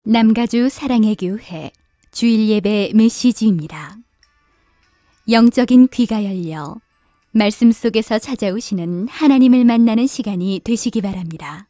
남가주 사랑의 교회 주일 예배 메시지입니다. 영적인 귀가 열려 말씀 속에서 찾아오시는 하나님을 만나는 시간이 되시기 바랍니다.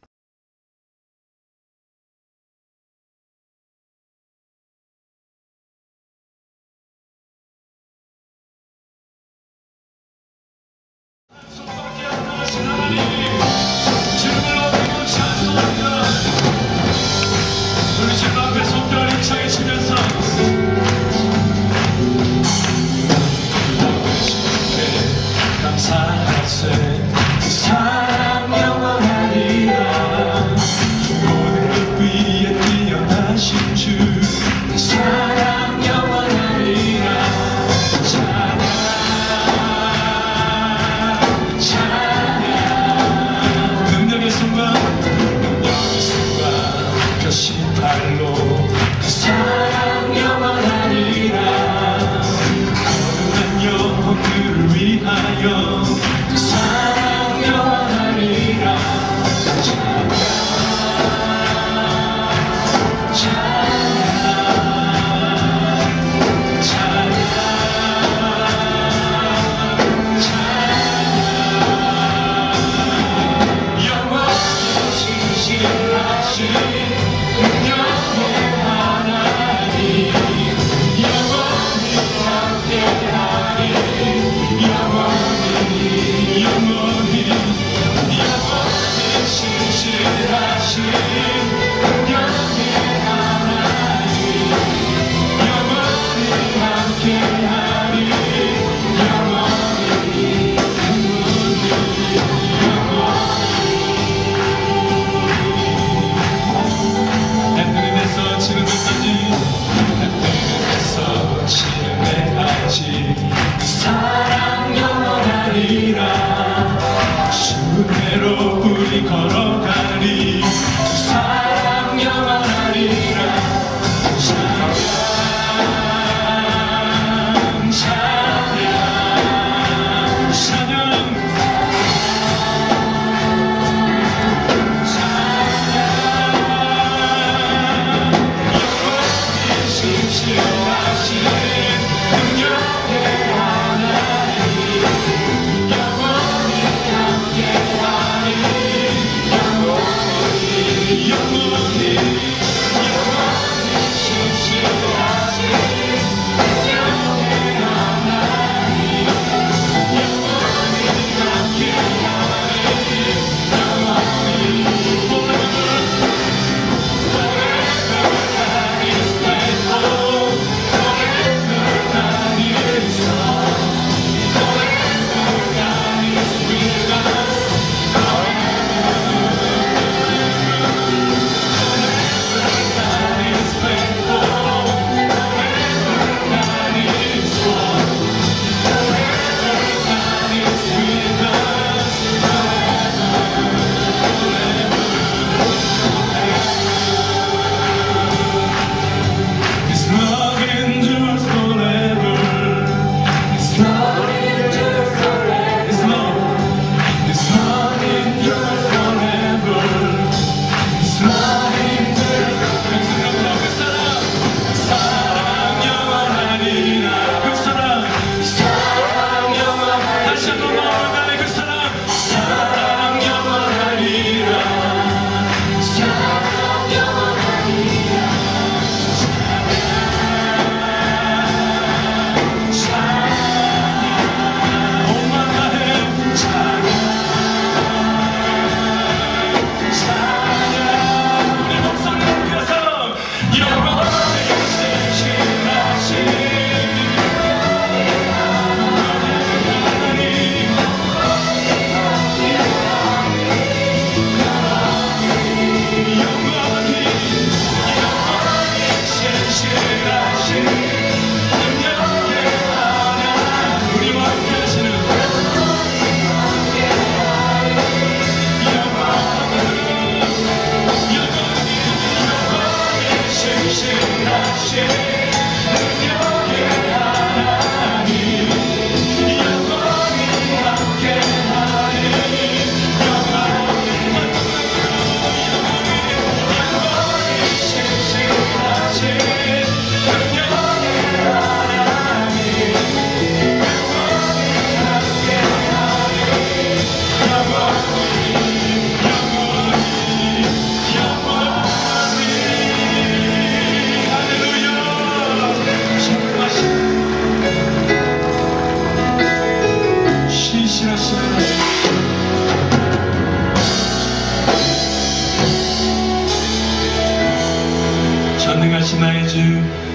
전능하신 나의 주,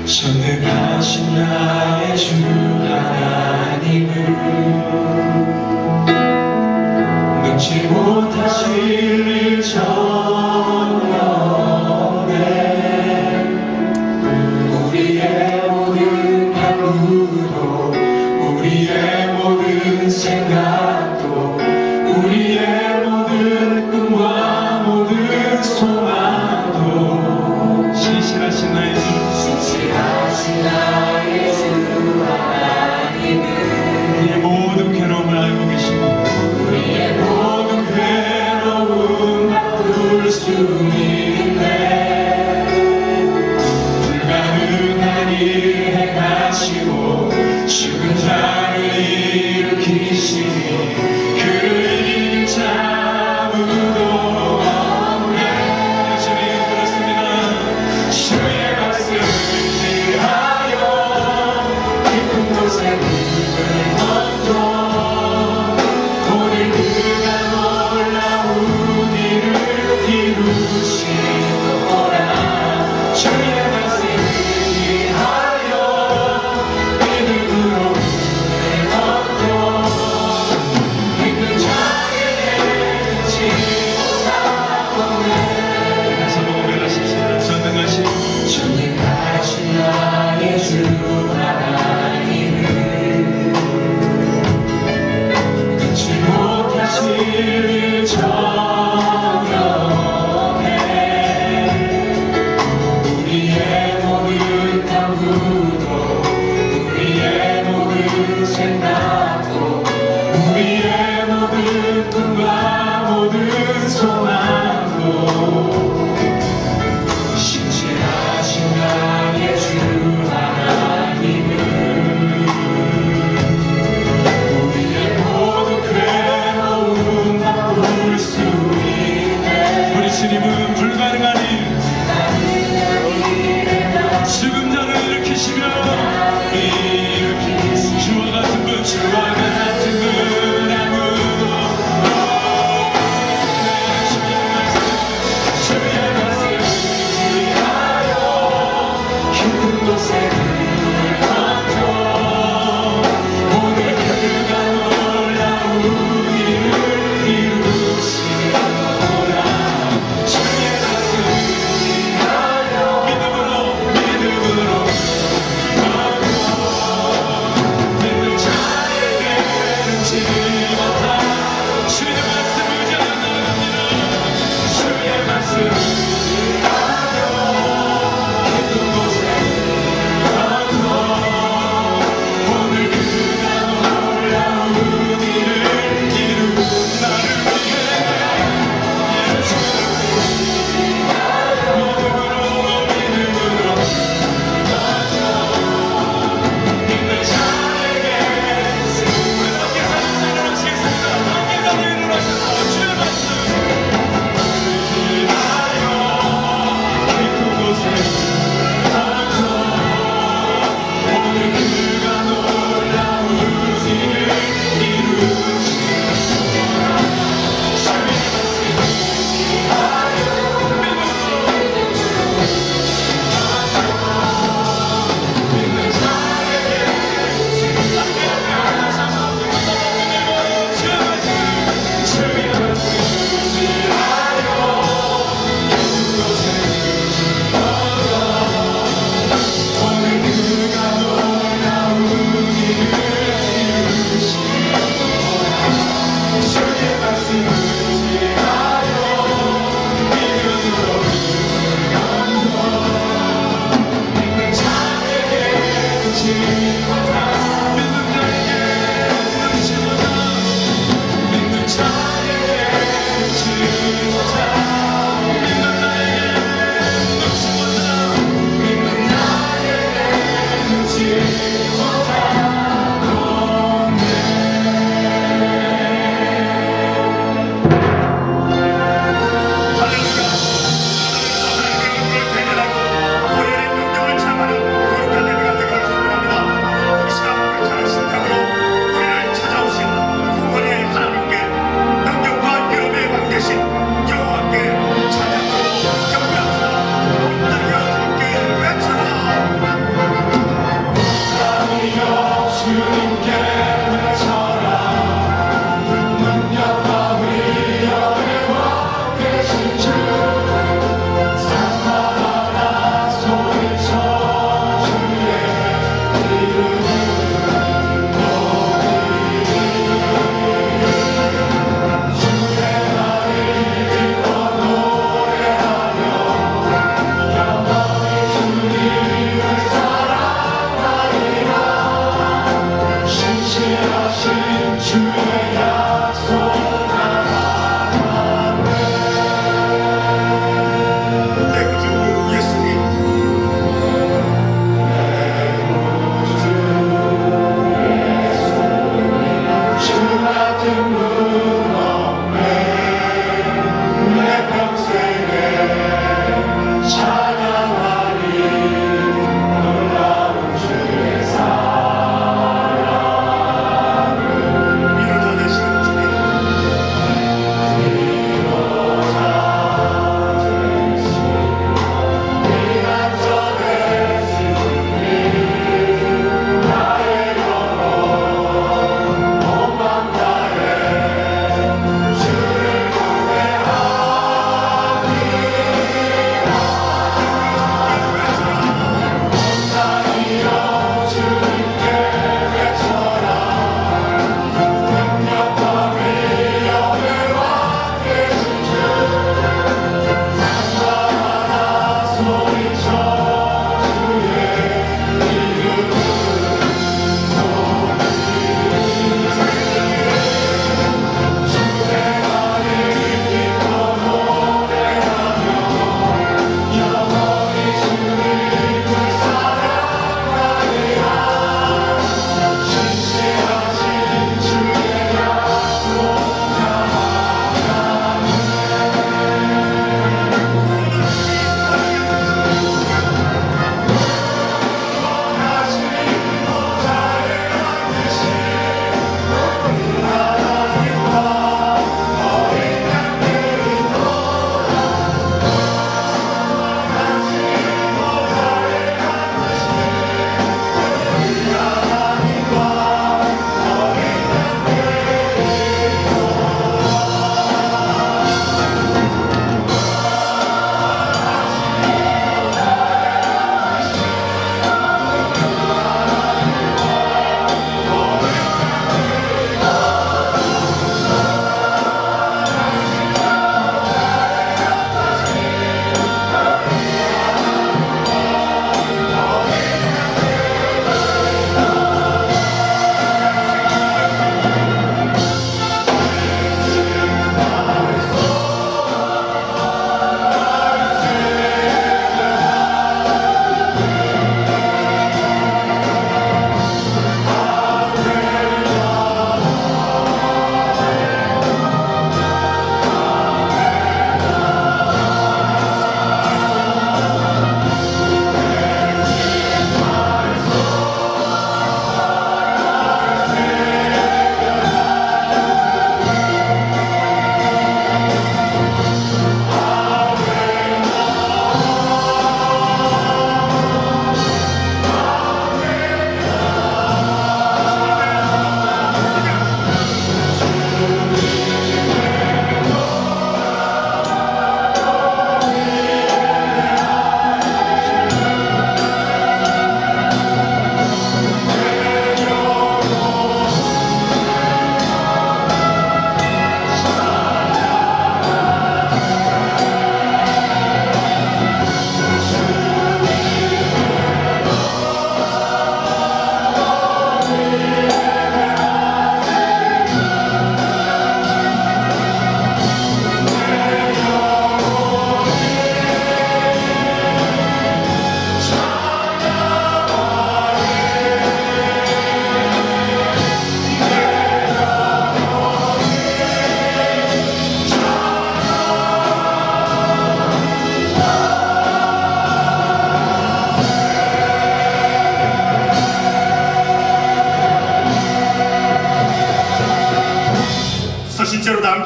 전능하신 나의 주 하나님을 능치 못하실 일 전연에 우리의 모든 간구도 우리의 모든 생각도 우리의 모든 꿈과 모든 소망도 신실하신 나의 주, 신실하신 나의 주 하나님은 우리의 모든 괴로움을 알고 계십니다. 우리의 모든 괴로움 바꿀 수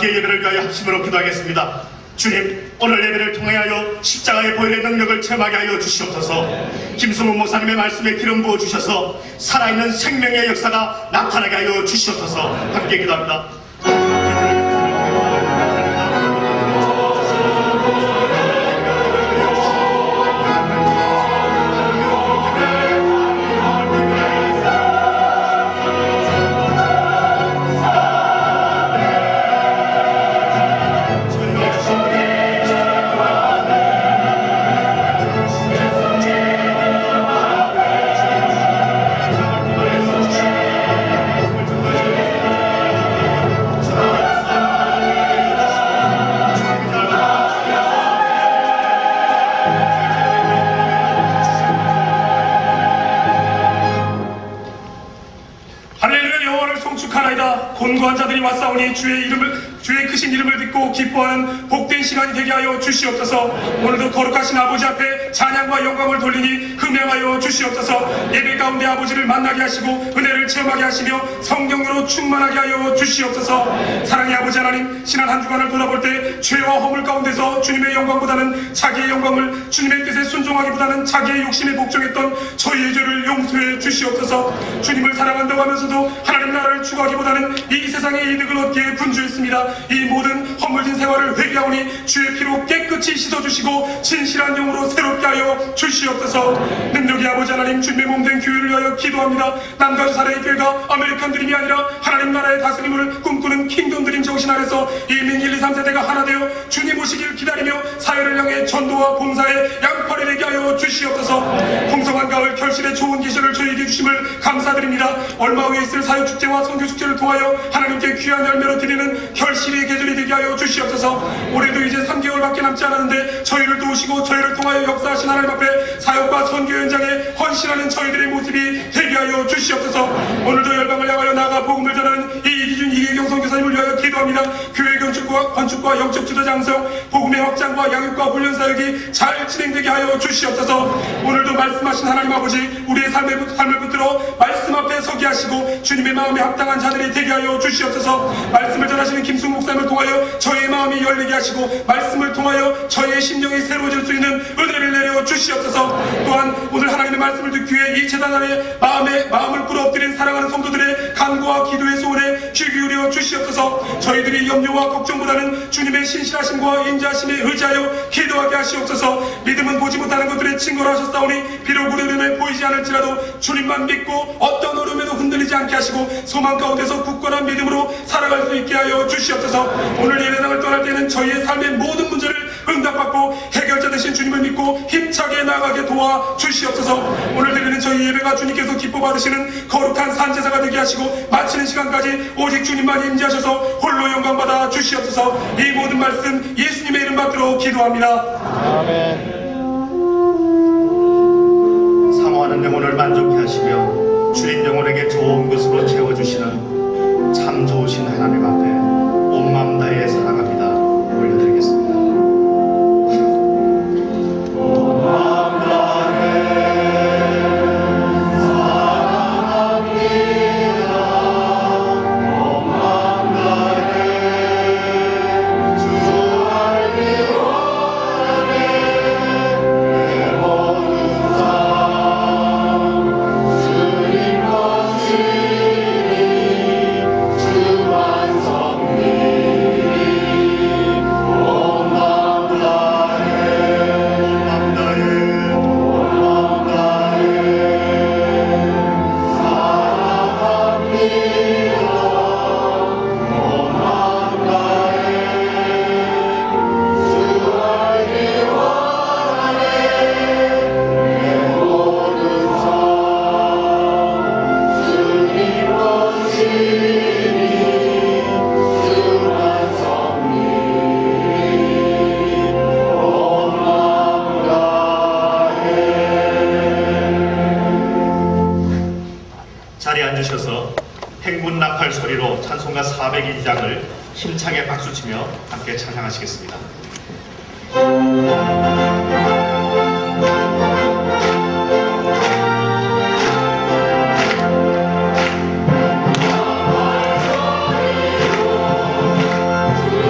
함께 예배를 위하여 합심으로 기도하겠습니다. 주님, 오늘 예배를 통하여 십자가의 보혈의 능력을 체험하게 하여 주시옵소서. 김승훈 목사님의 말씀에 기름 부어 주셔서 살아있는 생명의 역사가 나타나게 하여 주시옵소서. 함께 기도합니다. 곤고한 자들이 왔사오니 주의 크신 이름을 듣고 기뻐하는 복된 시간이 되게 하여 주시옵소서. 오늘도 거룩하신 아버지 앞에 찬양과 영광을 돌리니 흠양하여 주시옵소서. 예배 가운데 아버지를 만나게 하시고 은혜를 체험하게 하시며 성령으로 충만하게 하여 주시옵소서. 사랑의 아버지 하나님, 지난 한 주간을 돌아볼 때 죄와 허물 가운데서 주님의 영광보다는 자기의 영광을, 주님의 뜻에 순종하기보다는 자기의 욕심에 복종했던 저희의 죄를 용서해 주시옵소서. 주님을 사랑한다고 하면서도 하나님 나라를 추구하기보다는 이 세상의 이득을 얻기에 분주했습니다. 이 모든 허물진 생활을 회개하오니 주의 피로 깨끗이 씻어주시고 진실한 영으로 새롭게 하여 주시옵소서. 능력의 아버지 하나님, 주님의 몸된 교회를 위하여 기도합니다. 남과 사랑의 교회가 아메리칸 드림이 아니라 하나님 나라의 다스림을 꿈꾸는 킹덤 드림 정신 아래서 이민 1, 2, 3세대가 하나 되어 주님 오시기를 기다리며 사회를 향해 전도와 봉사의 양팔이 되게 하여 주시옵소서. 풍성한 가을 결실의 좋은 계절을 저희에게 주심을 감사드립니다. 얼마 후에 있을 사육축제와 선교축제를 통하여 하나님께 귀한 열매로 드리는 결실의 계절이 되게 하여 주시옵소서. 올해도 이제 3개월밖에 남지 않았는데 저희를 도우시고 저희를 통하여 역사하신 하나님 앞에 사역과 선교 현장에 헌신하는 저희들의 모습이 되게 하여 주시옵소서. 오늘도 열방을 향하여 나아가 복음을 전하는 이기준 이계경 선교사님을 위하여 기도합니다. 교회 건축과 영적 지도 장성, 복음의 확장과 양육과 훈련 사역이 잘 진행되게 하여 주시옵소서. 오늘도 말씀하신 하나님 아버지, 우리의 삶을 붙들어 말씀 앞에 서게 하시고 주님의 마음에 합당한 자들이 되게 하여 주시옵소서. 말씀을 전하시는 김승 목사님을 통하여 저희의 마음이 열리게 하시고 말씀을 통하여 저희의 심령이 새로워질 수 있는 은혜를 내려 주시옵소서. 또한 오늘 하나님의 말씀을 듣기 위해 이 재단 안에 마음을 꿇어엎드린 사랑하는 성도들의 간구와 기도의 소원에 귀 기울여 주시옵소서. 저희들이 염려와 걱정보다는 주님의 신실하심과 인자하심에 의지하여 기도하게 하시옵소서. 믿음은 보지 못하는 것들의 증거를 하셨사오니 비록 우리 눈에 보이지 않을지라도 주님만 믿고 어떤 어려움에도 흔들리지 않게 하시고 소망 가운데서 굳건한 믿음으로 살아갈 수 있게 하여 주시옵소서. 오늘 예배당을 떠날 때는 저희의 삶의 모든 문제를 응답받고 해결자 되신 주님을 믿고 힘차게 나아가게 도와 주시옵소서. 오늘 드리는 저희 예배가 주님께서 기뻐 받으시는 거룩한 산제사가 되게 하시고 마치는 시간까지 오직 주님만 임재하셔서 홀로 영광받아 주시옵소서. 이 모든 말씀 예수님의 이름 받들어 기도합니다. 아멘. 사모하는 영혼을 만족해 하시며 주님 영혼에게 좋은 것으로 채워주시는 참 좋으신 하나님 앞에 온 마음 다해 사랑합니다 올려드리겠습니다. 온 마음 다해 사랑합니다. 온 마음 다해 주 알기 원하네. 내 모든 삶 주님 것이니 주 완성이 온 마음 다해 온 마음 다해 온 마음 다해 사랑합니다. 온 마음 다해 주 알기 원하네. 내 모든 삶 주님 것이니 주 완성이 온 마음 다해. 자리에 앉으셔서 행군 나팔 소리로 찬송가 402장을 힘차게 박수치며 함께 찬양하시겠습니다. 주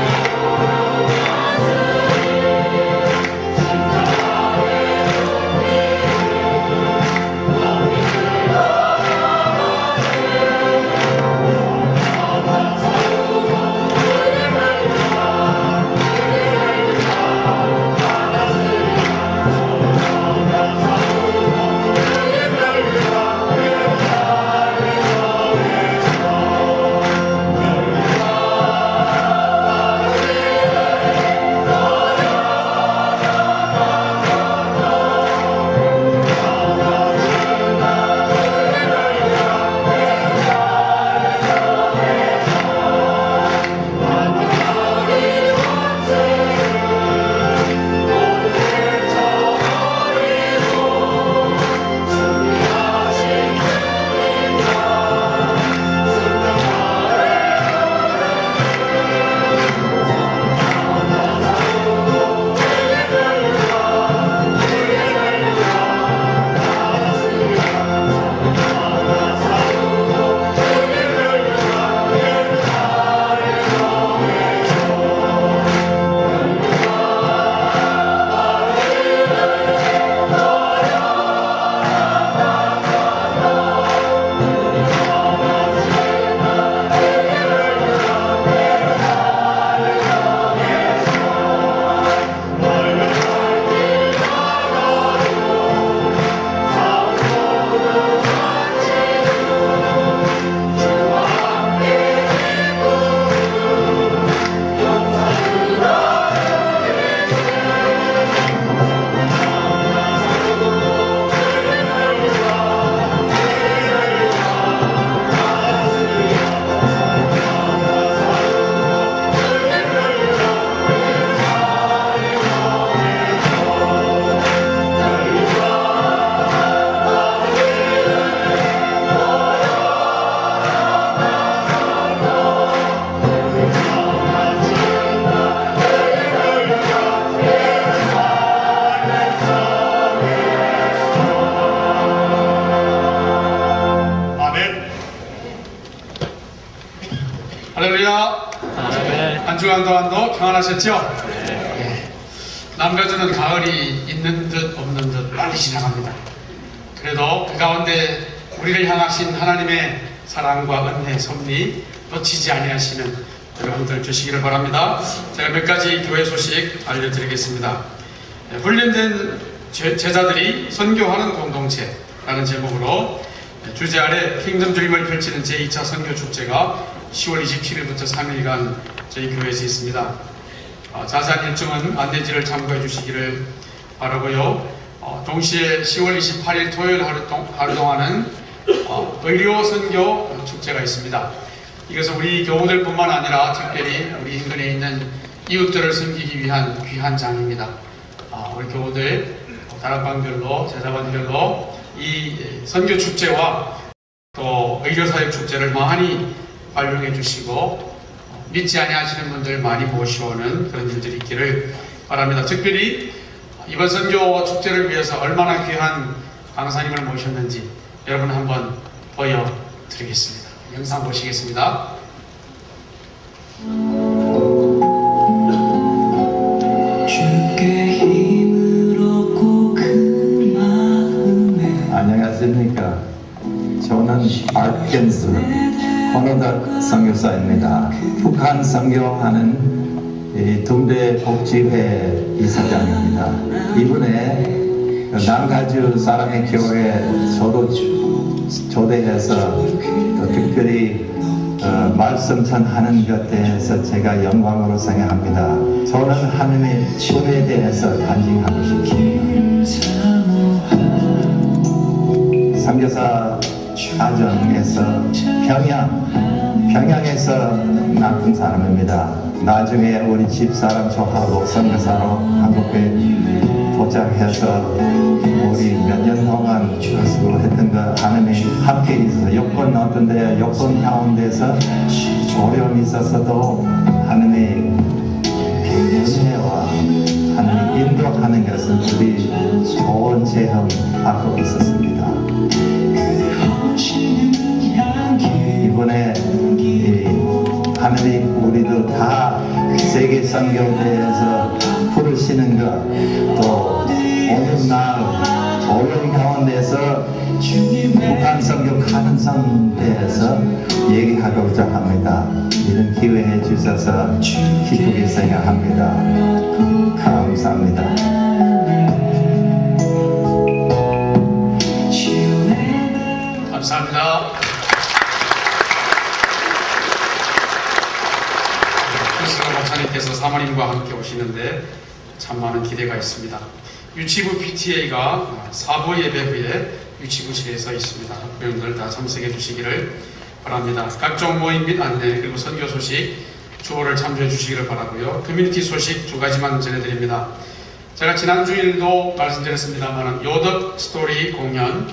한 주간 동안도 평안하셨죠? 네. 남가주는 가을이 있는 듯 없는 듯 빨리 지나갑니다. 그래도 그 가운데 우리를 향하신 하나님의 사랑과 은혜, 섭리 놓치지 아니하시는 여러분들 주시기를 바랍니다. 제가 몇 가지 교회 소식 알려드리겠습니다. 훈련된 제자들이 선교하는 공동체라는 제목으로 주제 아래 킹덤 드림을 펼치는 제2차 선교 축제가 10월 27일부터 3일간 저희 교회에서 있습니다. 자세한 일정은 안내지를 참고해 주시기를 바라고요. 동시에 10월 28일 토요일 하루 동안은 의료 선교 축제가 있습니다. 이것은 우리 교우들뿐만 아니라 특별히 우리 인근에 있는 이웃들을 섬기기 위한 귀한 장입니다. 우리 교우들 다락방별로 제자반별로 이 선교 축제와 또 의료사역 축제를 많이 활용해 주시고 믿지 아니하시는 분들 많이 모셔오는 그런 일들이 있기를 바랍니다. 특별히 이번 선교 축제를 위해서 얼마나 귀한 강사님을 모셨는지 여러분 한번 보여드리겠습니다. 영상 보시겠습니다. 안녕하십니까. 저는 아켄스 호노닥 선교사입니다. 북한 선교하는 동대복지회 이사장입니다. 이번에 남가주 사랑의 교회 저도 초대해서 특별히 말씀 전하는 것 대해서 제가 영광으로 생각합니다. 저는 하나님의 은혜에 대해서 간증하고 싶습니다. 선교사 가정에서 평양에서 낳은 사람입니다. 나중에 우리 집사람 저하고 선교사로 한국에 도착해서 우리 몇 년 동안 수고했던 거 하나님이 함께 있어서 여건 어떤데 여건 가운데서 어려움이 있었어도 하나님의 은혜와 하나님의 인도하는 것은 우리 좋은 체험 받고 있었습니다. 이번에 하나님 우리도 다 세계 선교대에서 부르시는 것 또 오늘날 어려운 가운데서 북한 선교 가능성 대해서 얘기하고자 합니다. 이런 기회 주셔서 기쁘게 생각합니다. 감사합니다. 감사합니다. 크리스가 목사님께서 사모님과 함께 오시는데 참 많은 기대가 있습니다. 유치부 PTA가 4부 예배 후에 유치부실에서 있습니다. 학부형들 다 참석해 주시기를 바랍니다. 각종 모임 및 안내 그리고 선교 소식 주호를 참조해 주시기를 바라고요. 커뮤니티 소식 두 가지만 전해드립니다. 제가 지난 주일도 말씀드렸습니다만 요덕 스토리 공연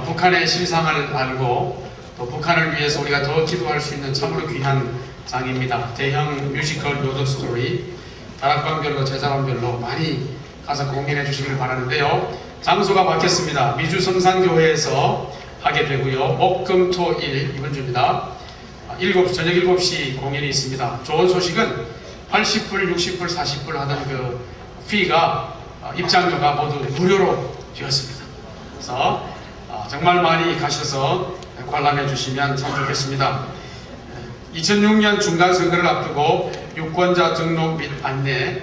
북한의 실상을 알고 또 북한을 위해서 우리가 더 기도할 수 있는 참으로 귀한 장입니다. 대형 뮤지컬 요덕 스토리 다락방별로 제자반별로 많이 가서 공연해 주시길 바라는데요. 장소가 바뀌었습니다. 미주 성산교회에서 하게 되고요. 목금토일 이번 주입니다. 저녁 7시 공연이 있습니다. 좋은 소식은 80불, 60불, 40불 하던 그 피가 입장료가 모두 무료로 되었습니다. 그래서 정말 많이 가셔서 관람해 주시면 참 좋겠습니다. 2006년 중간선거를 앞두고 유권자 등록 및 안내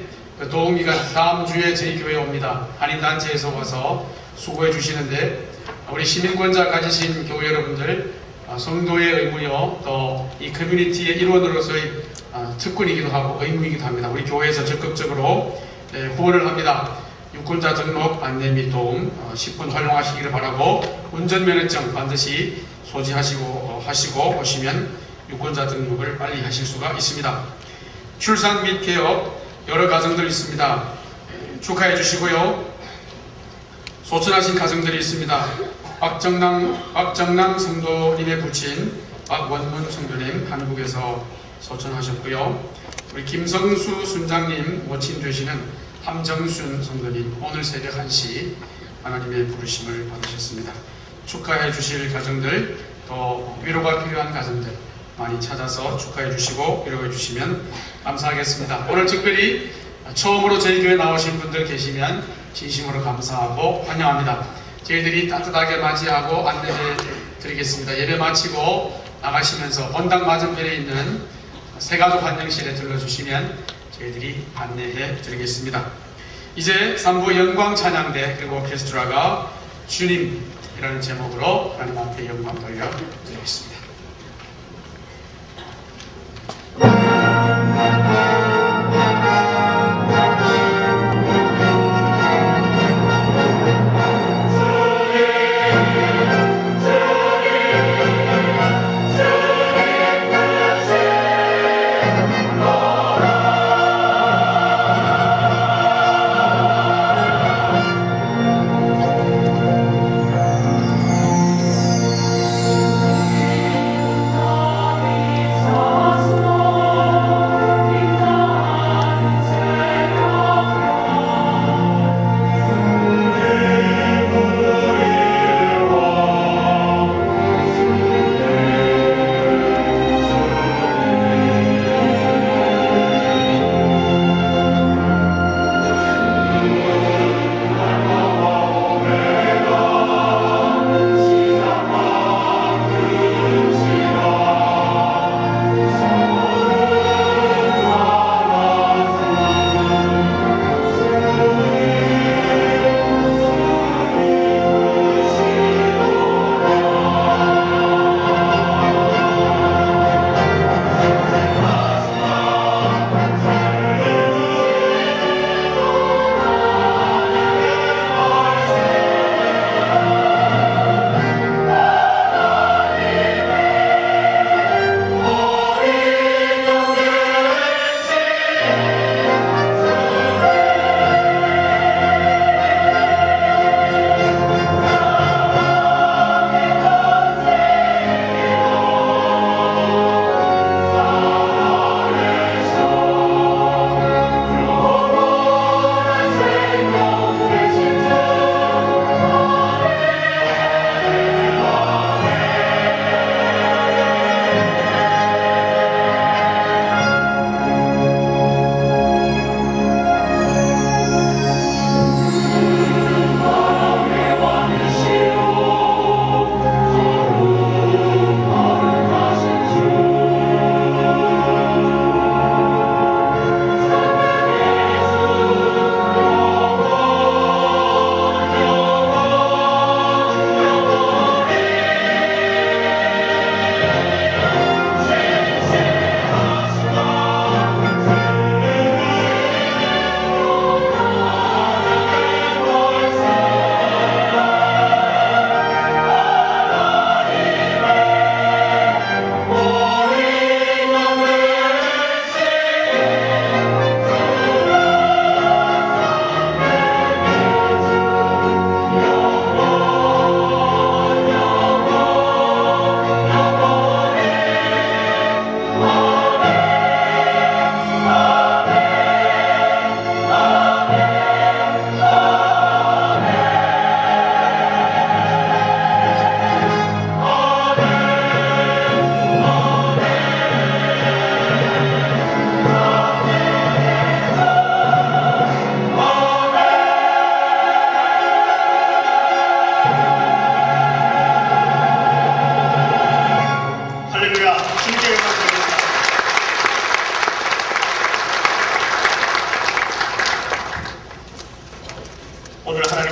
도우미가 다음 주에 저희 교회에 옵니다. 한인단체에서 와서 수고해 주시는데 우리 시민권자 가지신 교회 여러분들 성도의 의무요 또 이 커뮤니티의 일원으로서의 특권이기도 하고 의무이기도 합니다. 우리 교회에서 적극적으로 후원을 합니다. 유권자 등록 안내 및 도움 10분 활용하시기를 바라고 운전면허증 반드시 소지하시고 오시면 유권자 등록을 빨리 하실 수가 있습니다. 출산 및 개업 여러 가정들 있습니다. 축하해 주시고요. 소천하신 가정들이 있습니다. 박정남 성도님의 부친 박원문 성도님 한국에서 소천하셨고요. 우리 김성수 순장님 모친 되시는 함정순 성도님 오늘 새벽 1시 하나님의 부르심을 받으셨습니다. 축하해 주실 가정들 또 위로가 필요한 가정들 많이 찾아서 축하해 주시고 위로해 주시면 감사하겠습니다. 오늘 특별히 처음으로 저희 교회 나오신 분들 계시면 진심으로 감사하고 환영합니다. 저희들이 따뜻하게 맞이하고 안내해 드리겠습니다. 예배 마치고 나가시면서 본당 맞은편에 있는 새가족 환영실에 들러주시면 저희들이 안내해 드리겠습니다. 이제 3부 영광 찬양대 그리고 오케스트라가 주님이라는 제목으로 하나님 앞에 영광 돌려드리겠습니다.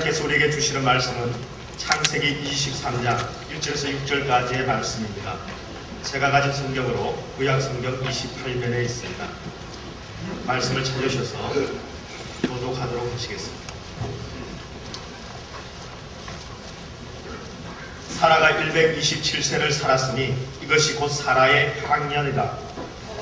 하나님께서 우리에게 주시는 말씀은 창세기 23장 1절에서 6절까지의 말씀입니다. 제가 가진 성경으로 구약성경 28면에 있습니다. 말씀을 찾으셔서 교독하도록 하시겠습니다. 사라가 127세를 살았으니 이것이 곧 사라의 학년이다.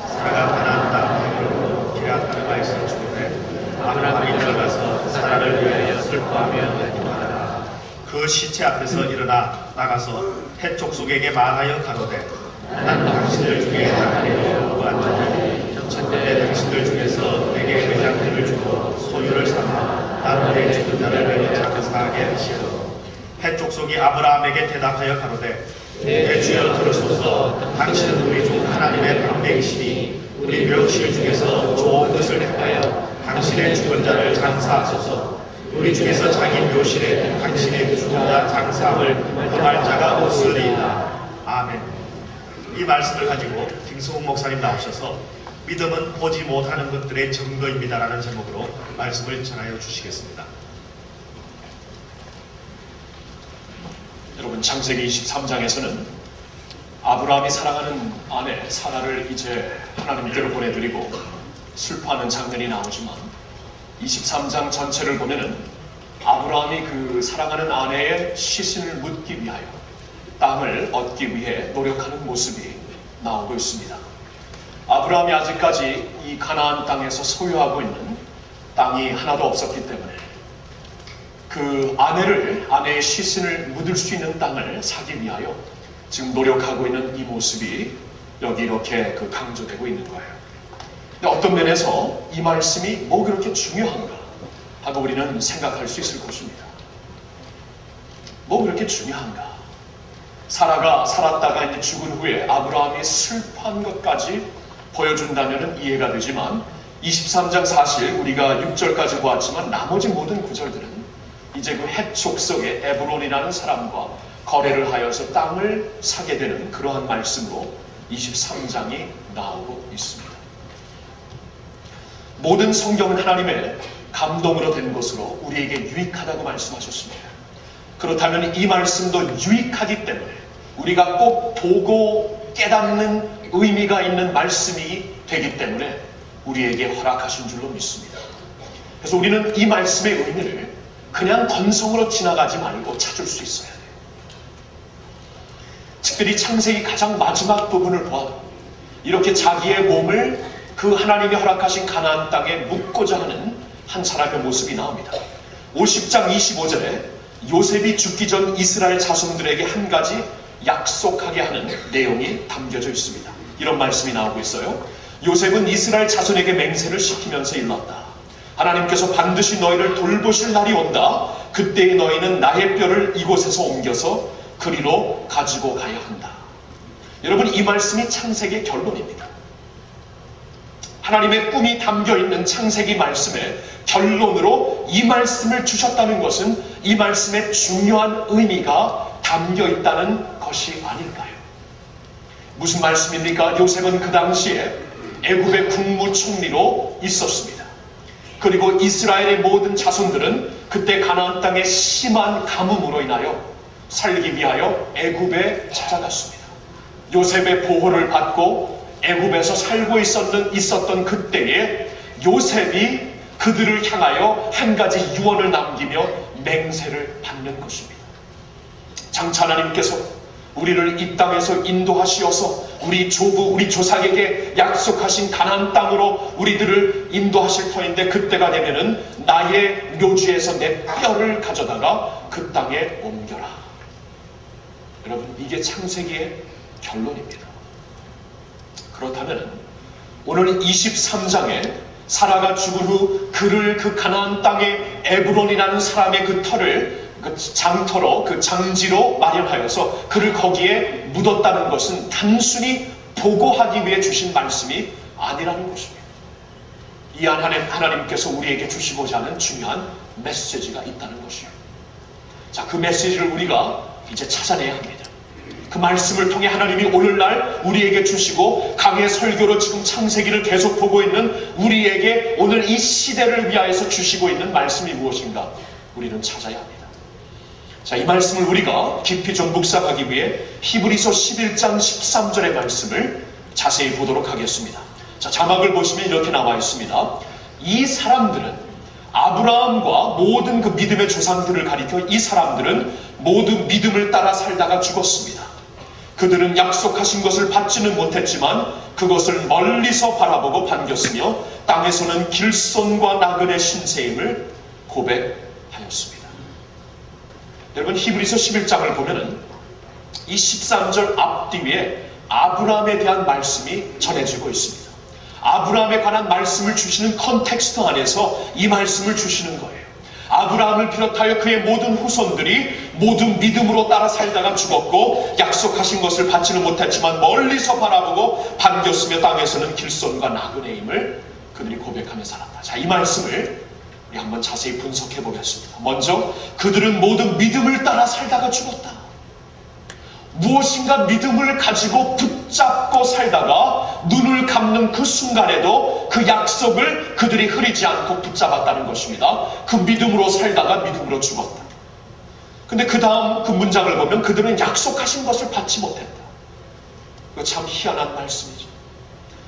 사라가 가나안 땅 헤브론으로 기럇아르바에서 죽으되 아브라함이 들어가서 사라를 위하여 슬퍼하며 애통하더라. 그 시체 앞에서 일어나 나가서 헷 족속에게 말하여 가로되 나는 당신들 중에 하나님을 구하노니 첫째 당신들 중에서 내게 외장들을 주고 소유를 삼아 나로 내 죽은 자를 매우 장사하게 하시오. 헷 족속이 아브라함에게 대답하여 가로되 내 주여 들으소서. 당신은 우리 중 하나님의 방백이시니 우리 묘실 중에서 좋은 것을 택하여 당신의 죽은 자를 장사하소서. 우리 중에서 자기 묘실에 당신의 죽은 자 장사함을 범할 자가 없으리이다. 아멘. 이 말씀을 가지고 김승훈 목사님 나오셔서 믿음은 보지 못하는 것들의 증거입니다라는 제목으로 말씀을 전하여 주시겠습니다. 여러분, 창세기 23장에서는 아브라함이 사랑하는 아내 사라를 이제 하나님께로 보내드리고 슬퍼하는 장면이 나오지만 23장 전체를 보면은 아브라함이 그 사랑하는 아내의 시신을 묻기 위하여 땅을 얻기 위해 노력하는 모습이 나오고 있습니다. 아브라함이 아직까지 이 가나안 땅에서 소유하고 있는 땅이 하나도 없었기 때문에 그 아내의 시신을 묻을 수 있는 땅을 사기 위하여 지금 노력하고 있는 이 모습이 여기 이렇게 강조되고 있는 거예요. 근데 어떤 면에서 이 말씀이 뭐 그렇게 중요한가 하고 우리는 생각할 수 있을 것입니다. 뭐 그렇게 중요한가? 사라가 살았다가 이제 죽은 후에 아브라함이 슬퍼한 것까지 보여준다면 이해가 되지만 23장 사실 우리가 6절까지 보았지만 나머지 모든 구절들은 이제 그 헷 족속의 에브론이라는 사람과 거래를 하여서 땅을 사게 되는 그러한 말씀으로 23장이 나오고 있습니다. 모든 성경은 하나님의 감동으로 된 것으로 우리에게 유익하다고 말씀하셨습니다. 그렇다면 이 말씀도 유익하기 때문에 우리가 꼭 보고 깨닫는 의미가 있는 말씀이 되기 때문에 우리에게 허락하신 줄로 믿습니다. 그래서 우리는 이 말씀의 의미를 그냥 건성으로 지나가지 말고 찾을 수 있어야 돼요. 특별히 창세기 가장 마지막 부분을 보아도 이렇게 자기의 몸을 그 하나님이 허락하신 가나안 땅에 묻고자 하는 한 사람의 모습이 나옵니다. 50장 25절에 요셉이 죽기 전 이스라엘 자손들에게 한 가지 약속하게 하는 내용이 담겨져 있습니다. 이런 말씀이 나오고 있어요. 요셉은 이스라엘 자손에게 맹세를 시키면서 일렀다. 하나님께서 반드시 너희를 돌보실 날이 온다. 그때의 너희는 나의 뼈를 이곳에서 옮겨서 그리로 가지고 가야 한다. 여러분, 이 말씀이 창세기의 결론입니다. 하나님의 꿈이 담겨있는 창세기 말씀의 결론으로 이 말씀을 주셨다는 것은 이 말씀에 중요한 의미가 담겨있다는 것이 아닐까요? 무슨 말씀입니까? 요셉은 그 당시에 애굽의 국무총리로 있었습니다. 그리고 이스라엘의 모든 자손들은 그때 가나안 땅의 심한 가뭄으로 인하여 살기 위하여 애굽에 찾아갔습니다. 요셉의 보호를 받고 애굽에서 살고 있었던 그때에 요셉이 그들을 향하여 한 가지 유언을 남기며 맹세를 받는 것입니다. 장차 하나님께서 우리를 이 땅에서 인도하시어서 우리 조부, 우리 조상에게 약속하신 가나안 땅으로 우리들을 인도하실 터인데 그때가 되면은 나의 묘지에서 내 뼈를 가져다가 그 땅에 옮겨라. 여러분, 이게 창세기의 결론입니다. 그렇다면 오늘 23장에 사라가 죽은 후 그를 그 가나안 땅의 에브론이라는 사람의 그 터를 그 장터로, 그 장지로 마련하여서 그를 거기에 묻었다는 것은 단순히 보고하기 위해 주신 말씀이 아니라는 것입니다. 이 안에 하나님께서 우리에게 주시고자 하는 중요한 메시지가 있다는 것이에요. 자, 그 메시지를 우리가 이제 찾아내야 합니다. 그 말씀을 통해 하나님이 오늘날 우리에게 주시고 강의 설교로 지금 창세기를 계속 보고 있는 우리에게 오늘 이 시대를 위하여서 주시고 있는 말씀이 무엇인가 우리는 찾아야 합니다. 자, 이 말씀을 우리가 깊이 좀 묵상하기 위해 히브리서 11장 13절의 말씀을 자세히 보도록 하겠습니다. 자, 자막을 보시면 이렇게 나와 있습니다. 이 사람들은 아브라함과 모든 그 믿음의 조상들을 가리켜 이 사람들은 모두 믿음을 따라 살다가 죽었습니다. 그들은 약속하신 것을 받지는 못했지만 그것을 멀리서 바라보고 반겼으며 땅에서는 길손과 나그네 신세임을 고백하였습니다. 여러분, 히브리서 11장을 보면은 이 13절 앞뒤에 아브라함에 대한 말씀이 전해지고 있습니다. 아브라함에 관한 말씀을 주시는 컨텍스트 안에서 이 말씀을 주시는 거예요. 아브라함을 비롯하여 그의 모든 후손들이 모두 믿음으로 따라 살다가 죽었고 약속하신 것을 받지는 못했지만 멀리서 바라보고 반겼으며 땅에서는 길손과 나그네임을 그들이 고백하며 살았다. 자, 이 말씀을 우리 한번 자세히 분석해 보겠습니다. 먼저 그들은 모두 믿음을 따라 살다가 죽었다. 무엇인가 믿음을 가지고 붙잡고 살다가 눈을 감는 그 순간에도 그 약속을 그들이 흐리지 않고 붙잡았다는 것입니다. 그 믿음으로 살다가 믿음으로 죽었다. 근데 그 다음 그 문장을 보면 그들은 약속하신 것을 받지 못했다. 이거 참 희한한 말씀이죠.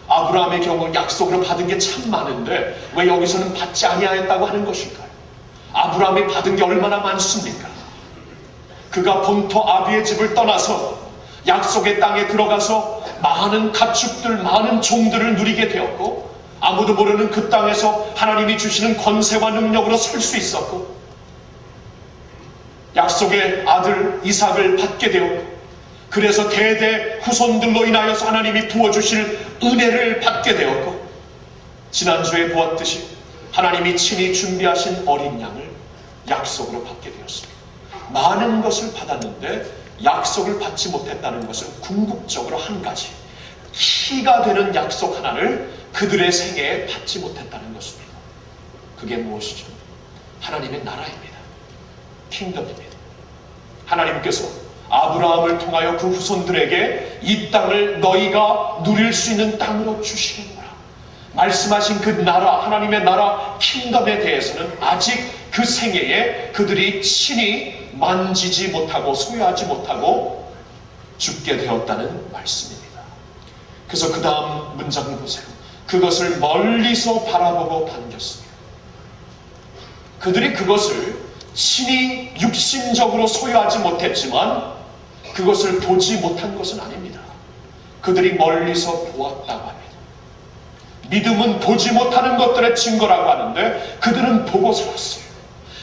아브라함의 경우 약속으로 받은 게 참 많은데 왜 여기서는 받지 아니하였다고 하는 것일까요? 아브라함이 받은 게 얼마나 많습니까? 그가 본토 아비의 집을 떠나서 약속의 땅에 들어가서 많은 가축들, 많은 종들을 누리게 되었고 아무도 모르는 그 땅에서 하나님이 주시는 권세와 능력으로 설 수 있었고 약속의 아들 이삭을 받게 되었고 그래서 대대 후손들로 인하여서 하나님이 부어주실 은혜를 받게 되었고 지난주에 보았듯이 하나님이 친히 준비하신 어린 양을 약속으로 받게 되었습니다. 많은 것을 받았는데 약속을 받지 못했다는 것은 궁극적으로 한 가지 키가 되는 약속 하나를 그들의 생애에 받지 못했다는 것입니다. 그게 무엇이죠? 하나님의 나라입니다. 킹덤입니다. 하나님께서 아브라함을 통하여 그 후손들에게 이 땅을 너희가 누릴 수 있는 땅으로 주시겠노라 말씀하신 그 나라, 하나님의 나라 킹덤에 대해서는 아직 그 생애에 그들이 친히 만지지 못하고 소유하지 못하고 죽게 되었다는 말씀입니다. 그래서 그 다음 문장을 보세요. 그것을 멀리서 바라보고 반겼습니다. 그들이 그것을 친히 육신적으로 소유하지 못했지만 그것을 보지 못한 것은 아닙니다. 그들이 멀리서 보았다고 합니다. 믿음은 보지 못하는 것들의 증거라고 하는데 그들은 보고 살았어요.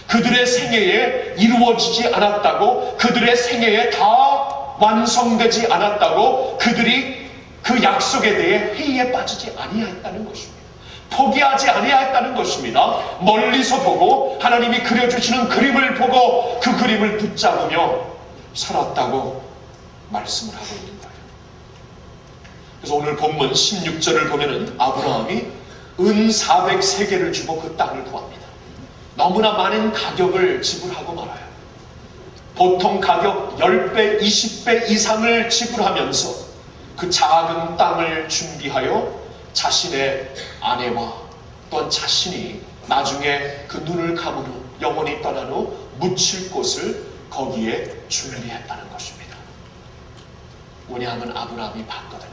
그들의 생애에 이루어지지 않았다고, 그들의 생애에 다 완성되지 않았다고 그들이 그 약속에 대해 회의에 빠지지 아니하였다는 것입니다. 포기하지 아니하였다는 것입니다. 멀리서 보고 하나님이 그려주시는 그림을 보고 그 그림을 붙잡으며 살았다고 말씀을 하고 있는 거예요. 그래서 오늘 본문 16절을 보면은 아브라함이 은 400세겔을 주고 그 땅을 구합니다. 너무나 많은 가격을 지불하고 말아요. 보통 가격 10배, 20배 이상을 지불하면서 그 작은 땅을 준비하여 자신의 아내와 또한 자신이 나중에 그 눈을 감은 후 영원히 떠난 후 묻힐 곳을 거기에 준비했다는 것입니다. 왜냐하면 아브라함이 봤거든요.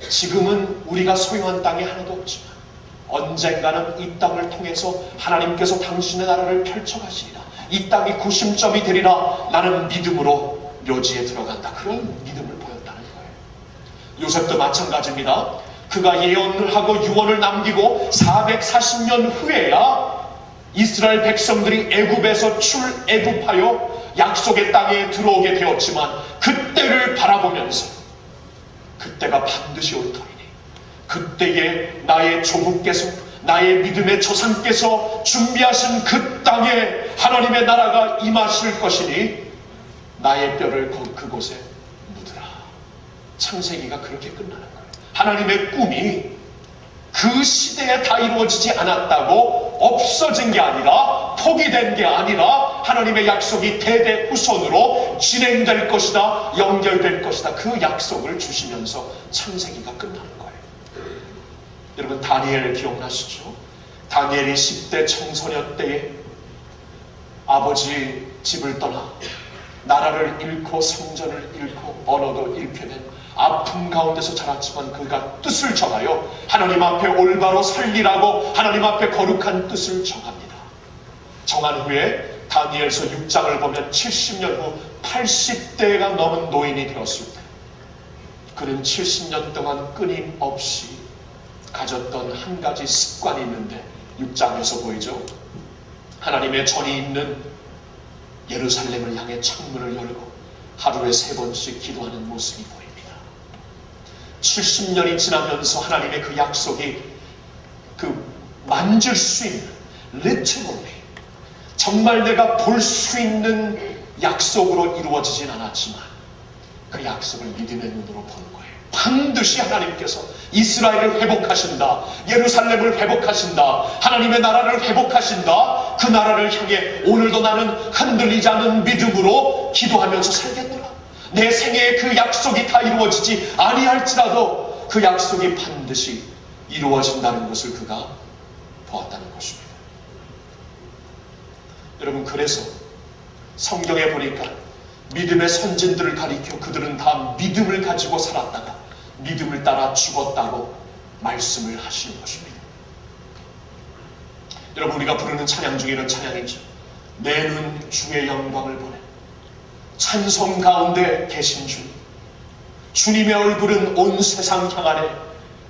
지금은 우리가 소유한 땅이 하나도 없지만 언젠가는 이 땅을 통해서 하나님께서 당신의 나라를 펼쳐가시리라. 이 땅이 구심점이 되리라. 나는 믿음으로 묘지에 들어간다. 그런 믿음을 보였다는 거예요. 요셉도 마찬가지입니다. 그가 예언을 하고 유언을 남기고 440년 후에야 이스라엘 백성들이 애굽에서 출애굽하여 약속의 땅에 들어오게 되었지만 그때를 바라보면서 그때가 반드시 올 터이니 그때에 나의 조국께서 나의 믿음의 조상께서 준비하신 그 땅에 하나님의 나라가 임하실 것이니 나의 뼈를 그곳에 묻으라. 창세기가 그렇게 끝나는 거예요. 하나님의 꿈이 그 시대에 다 이루어지지 않았다고 없어진 게 아니라 포기된 게 아니라 하나님의 약속이 대대 후손으로 진행될 것이다, 연결될 것이다. 그 약속을 주시면서 창세기가 끝나는 거예요. 여러분 다니엘 기억나시죠? 다니엘이 10대 청소년 때에 아버지 집을 떠나 나라를 잃고 성전을 잃고 언어도 잃게 된 아픔 가운데서 자랐지만 그가 뜻을 정하여 하나님 앞에 올바로 살리라고 하나님 앞에 거룩한 뜻을 정합니다. 정한 후에 다니엘서 6장을 보면 70년 후 80대가 넘은 노인이 되었을 때 그는 70년 동안 끊임없이 가졌던 한 가지 습관이 있는데 6장에서 보이죠. 하나님의 전이 있는 예루살렘을 향해 창문을 열고 하루에 3번씩 기도하는 모습이 보입니다. 70년이 지나면서 하나님의 그 약속이 그 만질 수 있는 literally 정말 내가 볼 수 있는 약속으로 이루어지진 않았지만 그 약속을 믿음의 눈으로 보는 거예요. 반드시 하나님께서 이스라엘을 회복하신다, 예루살렘을 회복하신다, 하나님의 나라를 회복하신다. 그 나라를 향해 오늘도 나는 흔들리지 않는 믿음으로 기도하면서 살겠노라. 내 생애에 그 약속이 다 이루어지지 아니할지라도 그 약속이 반드시 이루어진다는 것을 그가 보았다는 것입니다. 여러분, 그래서 성경에 보니까 믿음의 선진들을 가리켜 그들은 다 믿음을 가지고 살았다가 믿음을 따라 죽었다고 말씀을 하시는 것입니다. 여러분, 우리가 부르는 찬양 중에는 찬양이죠. 내 눈 주의 영광을 보네. 찬송 가운데 계신 주님, 주님의 얼굴은 온 세상 향하네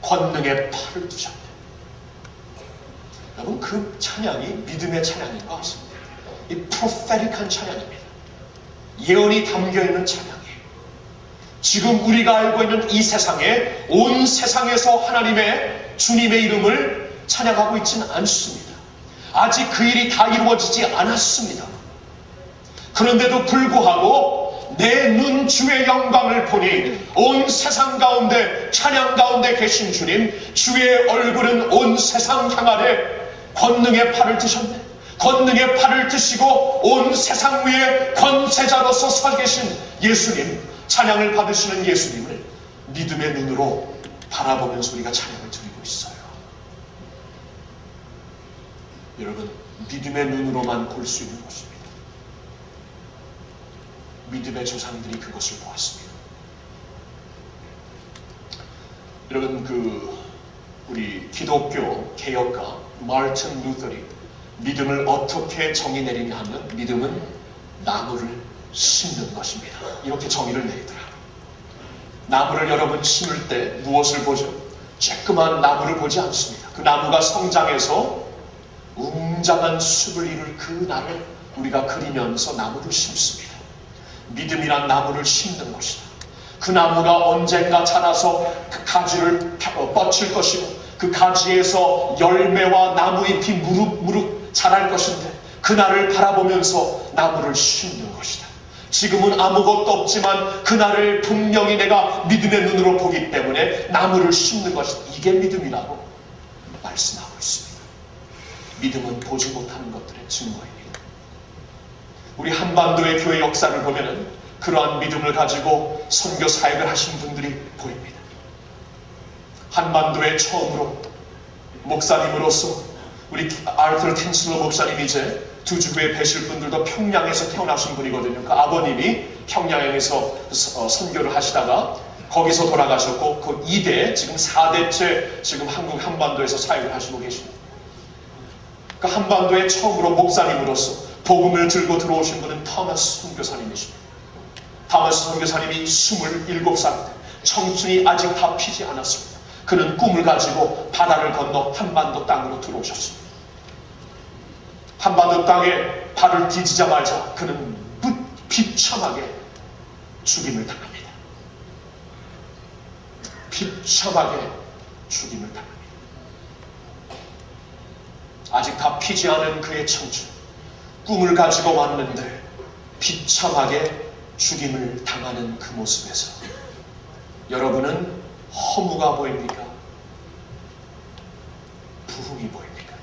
권능의 팔을 두셨네. 여러분, 그 찬양이 믿음의 찬양인 것 같습니다. 이 프로페틱한 찬양입니다. 예언이 담겨있는 찬양이에요. 지금 우리가 알고 있는 이 세상에, 온 세상에서 하나님의 주님의 이름을 찬양하고 있지는 않습니다. 아직 그 일이 다 이루어지지 않았습니다. 그런데도 불구하고 내 눈 주의 영광을 보니 온 세상 가운데 찬양 가운데 계신 주님, 주의 얼굴은 온 세상 향하래 권능의 팔을 드셨네. 권능의 팔을 드시고 온 세상 위에 권세자로서 서 계신 예수님, 찬양을 받으시는 예수님을 믿음의 눈으로 바라보면서 우리가 찬양을 드리고 있어요. 여러분, 믿음의 눈으로만 볼 수 있는 것입니다. 믿음의 조상들이 그것을 보았습니다. 여러분, 우리 기독교 개혁가 마르틴 루터리 믿음을 어떻게 정의 내리냐 하면 믿음은 나무를 심는 것입니다. 이렇게 정의를 내리더라고요. 나무를 여러분 심을 때 무엇을 보죠? 쬐끄만 나무를 보지 않습니다. 그 나무가 성장해서 웅장한 숲을 이룰 그 날을 우리가 그리면서 나무를 심습니다. 믿음이란 나무를 심는 것이다. 그 나무가 언젠가 자라서 그 가지를 뻗칠 것이고 그 가지에서 열매와 나무잎이 무룩무룩 자랄 것인데 그날을 바라보면서 나무를 심는 것이다. 지금은 아무것도 없지만 그날을 분명히 내가 믿음의 눈으로 보기 때문에 나무를 심는 것이다. 이게 믿음이라고 말씀하고 있습니다. 믿음은 보지 못하는 것들의 증거입니다. 우리 한반도의 교회 역사를 보면은 그러한 믿음을 가지고 선교 사역을 하신 분들이 보입니다. 한반도에 처음으로 목사님으로서 우리 아르터 텐슬러 목사님, 이제 두 주 후에 뵈실 분들도 평양에서 태어나신 분이거든요. 그 아버님이 평양에서 선교를 하시다가 거기서 돌아가셨고 그 2대, 지금 4대째 지금 한국 한반도에서 사역을 하시고 계십니다. 그 한반도에 처음으로 목사님으로서 복음을 들고 들어오신 분은 토마스 선교사님이십니다. 토마스 선교사님이 27살 때 청춘이 아직 다 피지 않았습니다. 그는 꿈을 가지고 바다를 건너 한반도 땅으로 들어오셨습니다. 한반도 땅에 발을 디디자마자 그는 비참하게 죽임을 당합니다. 비참하게 죽임을 당합니다. 아직 다 피지 않은 그의 청춘, 꿈을 가지고 왔는데 비참하게 죽임을 당하는 그 모습에서 여러분은 허무가 보입니까? 부흥이 보입니까?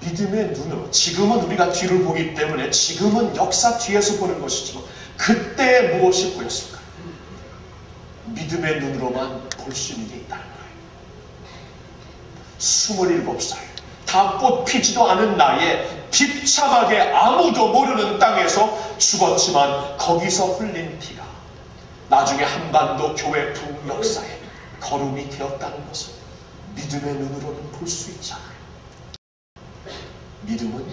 믿음의 눈으로, 지금은 우리가 뒤를 보기 때문에 지금은 역사 뒤에서 보는 것이지만 그때 무엇이 보였을까요? 믿음의 눈으로만 볼 수 있는 게 있다는 거예요. 27살, 다 꽃 피지도 않은 나이에 비참하게 아무도 모르는 땅에서 죽었지만 거기서 흘린 피가 나중에 한반도 교회 부흥 역사에 거름이 되었다는 것을 믿음의 눈으로는 볼 수 있잖아요. 믿음은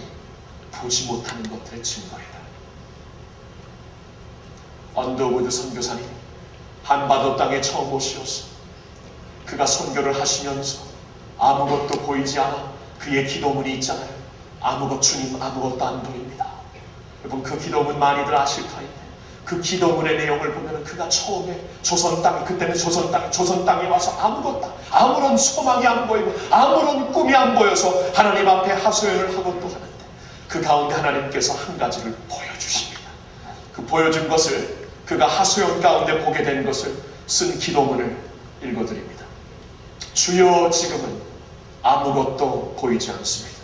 보지 못하는 것들의 증거이다. 언더우드 선교사님, 한반도 땅에 처음 오시었어. 그가 선교를 하시면서 아무것도 보이지 않아 그의 기도문이 있잖아요. 주님 아무것도 안 보입니다. 여러분, 그 기도문 많이들 아실 터인데 그 기도문의 내용을 보면 그가 처음에 조선 땅에, 그때는 조선 땅에 와서 아무런 소망이 안 보이고 아무런 꿈이 안 보여서 하나님 앞에 하소연을 하고 또 하는데 그 가운데 하나님께서 한 가지를 보여주십니다. 그 보여준 것을, 그가 하소연 가운데 보게 된 것을 쓴 기도문을 읽어드립니다. 주여, 지금은 아무것도 보이지 않습니다.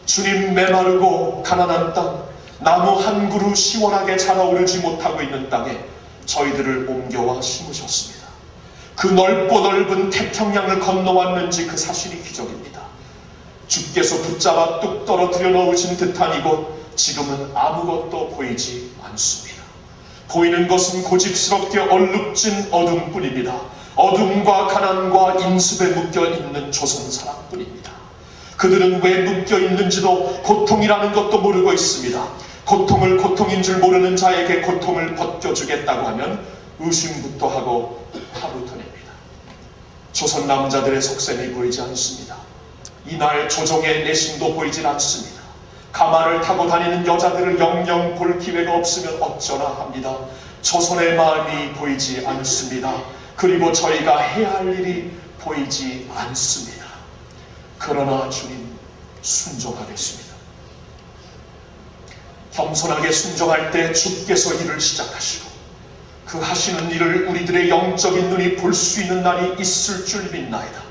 주님, 메마르고 가난한 땅, 나무 한 그루 시원하게 자라오르지 못하고 있는 땅에 저희들을 옮겨와 심으셨습니다. 그 넓고 넓은 태평양을 건너왔는지 그 사실이 기적입니다. 주께서 붙잡아 뚝 떨어뜨려 넣으신 듯한 이곳, 지금은 아무것도 보이지 않습니다. 보이는 것은 고집스럽게 얼룩진 어둠뿐입니다. 어둠과 가난과 인습에 묶여있는 조선 사람뿐입니다. 그들은 왜 묶여있는지도 고통이라는 것도 모르고 있습니다. 고통을 고통인 줄 모르는 자에게 고통을 벗겨주겠다고 하면 의심부터 하고 하루토냅니다. 조선 남자들의 속셈이 보이지 않습니다. 이날 조정의 내심도 보이질 않습니다. 가마를 타고 다니는 여자들을 영영 볼 기회가 없으면 어쩌나 합니다. 조선의 마음이 보이지 않습니다. 그리고 저희가 해야 할 일이 보이지 않습니다. 그러나 주님, 순종하겠습니다. 겸손하게 순종할 때 주께서 일을 시작하시고 그 하시는 일을 우리들의 영적인 눈이 볼 수 있는 날이 있을 줄 믿나이다.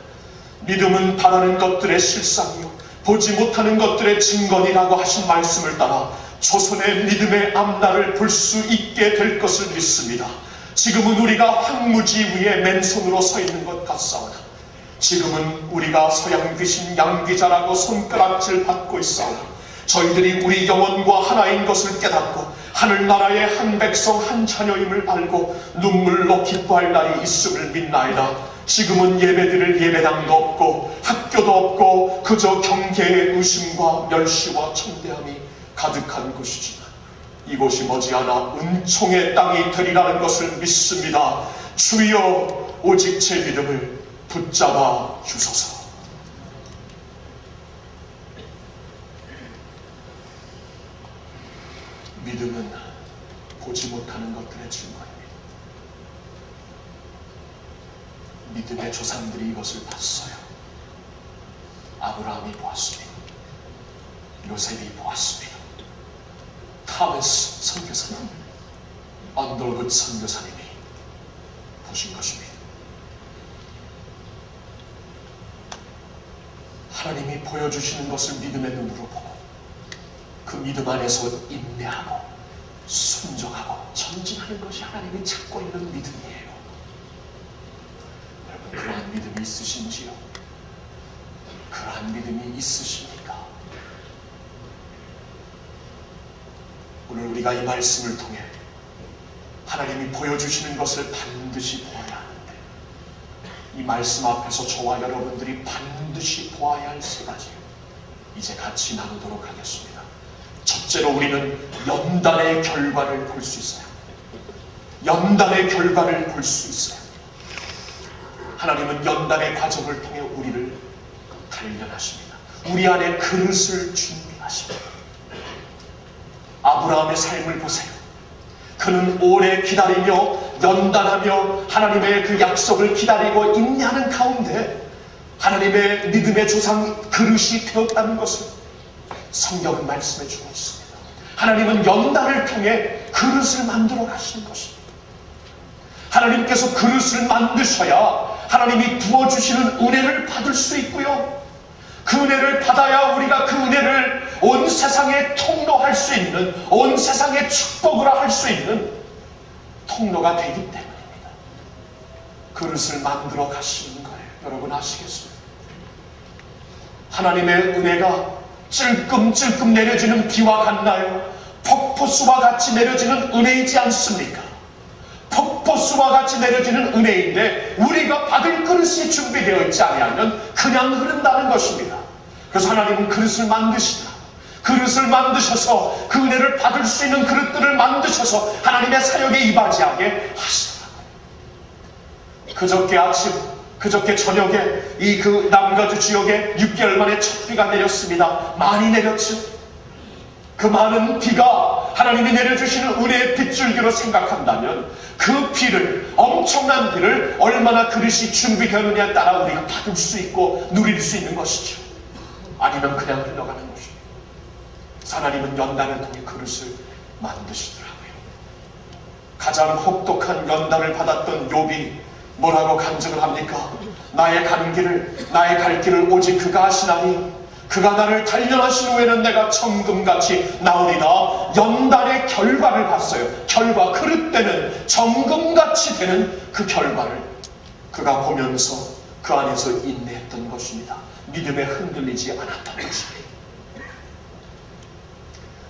믿음은 바라는 것들의 실상이요 보지 못하는 것들의 증거니라고 하신 말씀을 따라 조선의 믿음의 앞날을 볼 수 있게 될 것을 믿습니다. 지금은 우리가 황무지 위에 맨손으로 서 있는 것 같사오나 지금은 우리가 서양 귀신 양귀자라고 손가락질 받고 있사오나 저희들이 우리 영혼과 하나인 것을 깨닫고 하늘나라의 한 백성 한 자녀임을 알고 눈물로 기뻐할 날이 있음을 믿나이다. 지금은 예배드릴 예배당도 없고 학교도 없고 그저 경계의 의심과 멸시와 천대함이 가득한 곳이지만 이곳이 머지않아 은총의 땅이 되리라는 것을 믿습니다. 주여, 오직 제 믿음을 붙잡아 주소서. 믿음은 보지 못하는 것들의 증거입니다. 믿음의 조상들이 이것을 봤어요. 아브라함이 보았습니다. 요셉이 보았습니다. 타메스 선교사님, 언더굿 선교사님이 보신 것입니다. 하나님이 보여주시는 것을 믿음의 눈으로 보고 그 믿음 안에서 인내하고 순종하고 전진하는 것이 하나님이 찾고 있는 믿음이에요. 여러분, 그러한 믿음이 있으신지요? 그러한 믿음이 있으십니까? 오늘 우리가 이 말씀을 통해 하나님이 보여주시는 것을 반드시 보아야 하는데 이 말씀 앞에서 저와 여러분들이 반드시 보아야 할 세 가지 이제 같이 나누도록 하겠습니다. 첫째로 우리는 연단의 결과를 볼 수 있어요. 연단의 결과를 볼 수 있어요. 하나님은 연단의 과정을 통해 우리를 단련하십니다. 우리 안에 그릇을 준비하십니다. 아브라함의 삶을 보세요. 그는 오래 기다리며 연단하며 하나님의 그 약속을 기다리고 인내하는 가운데 하나님의 믿음의 조상 그릇이 되었다는 것을 성경은 말씀해 주고 있습니다. 하나님은 연단을 통해 그릇을 만들어 가시는 것입니다. 하나님께서 그릇을 만드셔야 하나님이 부어주시는 은혜를 받을 수 있고요. 그 은혜를 받아야 우리가 그 은혜를 온 세상에 통로할 수 있는, 온 세상에 축복으로 할 수 있는 통로가 되기 때문입니다. 그릇을 만들어 가시는 거예요. 여러분 아시겠습니까? 하나님의 은혜가 찔끔찔끔 내려지는 비와 같나요? 폭포수와 같이 내려지는 은혜이지 않습니까? 폭포수와 같이 내려지는 은혜인데 우리가 받을 그릇이 준비되어 있지 아니하면 그냥 흐른다는 것입니다. 그래서 하나님은 그릇을 만드시더라. 그릇을 만드셔서 그 은혜를 받을 수 있는 그릇들을 만드셔서 하나님의 사역에 임하지하게 하시더라고요. 그저께 아침, 그저께 저녁에 이 그 남가주 지역에 6개월 만에 첫 비가 내렸습니다. 많이 내렸죠. 그 많은 비가 하나님이 내려주시는 은혜의 빗줄기로 생각한다면 그 비를, 엄청난 비를 얼마나 그릇이 준비되느냐에 따라 우리가 받을 수 있고 누릴 수 있는 것이죠. 아니면 그냥 흘러가는 것입니다. 하나님은 연단을 통해 그릇을 만드시더라고요. 가장 혹독한 연단을 받았던 욥이 뭐라고 간증을 합니까? 나의 가는 길을, 나의 갈 길을 오직 그가 아시나니 그가 나를 단련하신 후에는 내가 정금같이 나오리다. 연단의 결과를 봤어요. 결과, 그릇되는 정금같이 되는 그 결과를 그가 보면서 그 안에서 인내했던 것입니다. 믿음에 흔들리지 않았던 것입니다.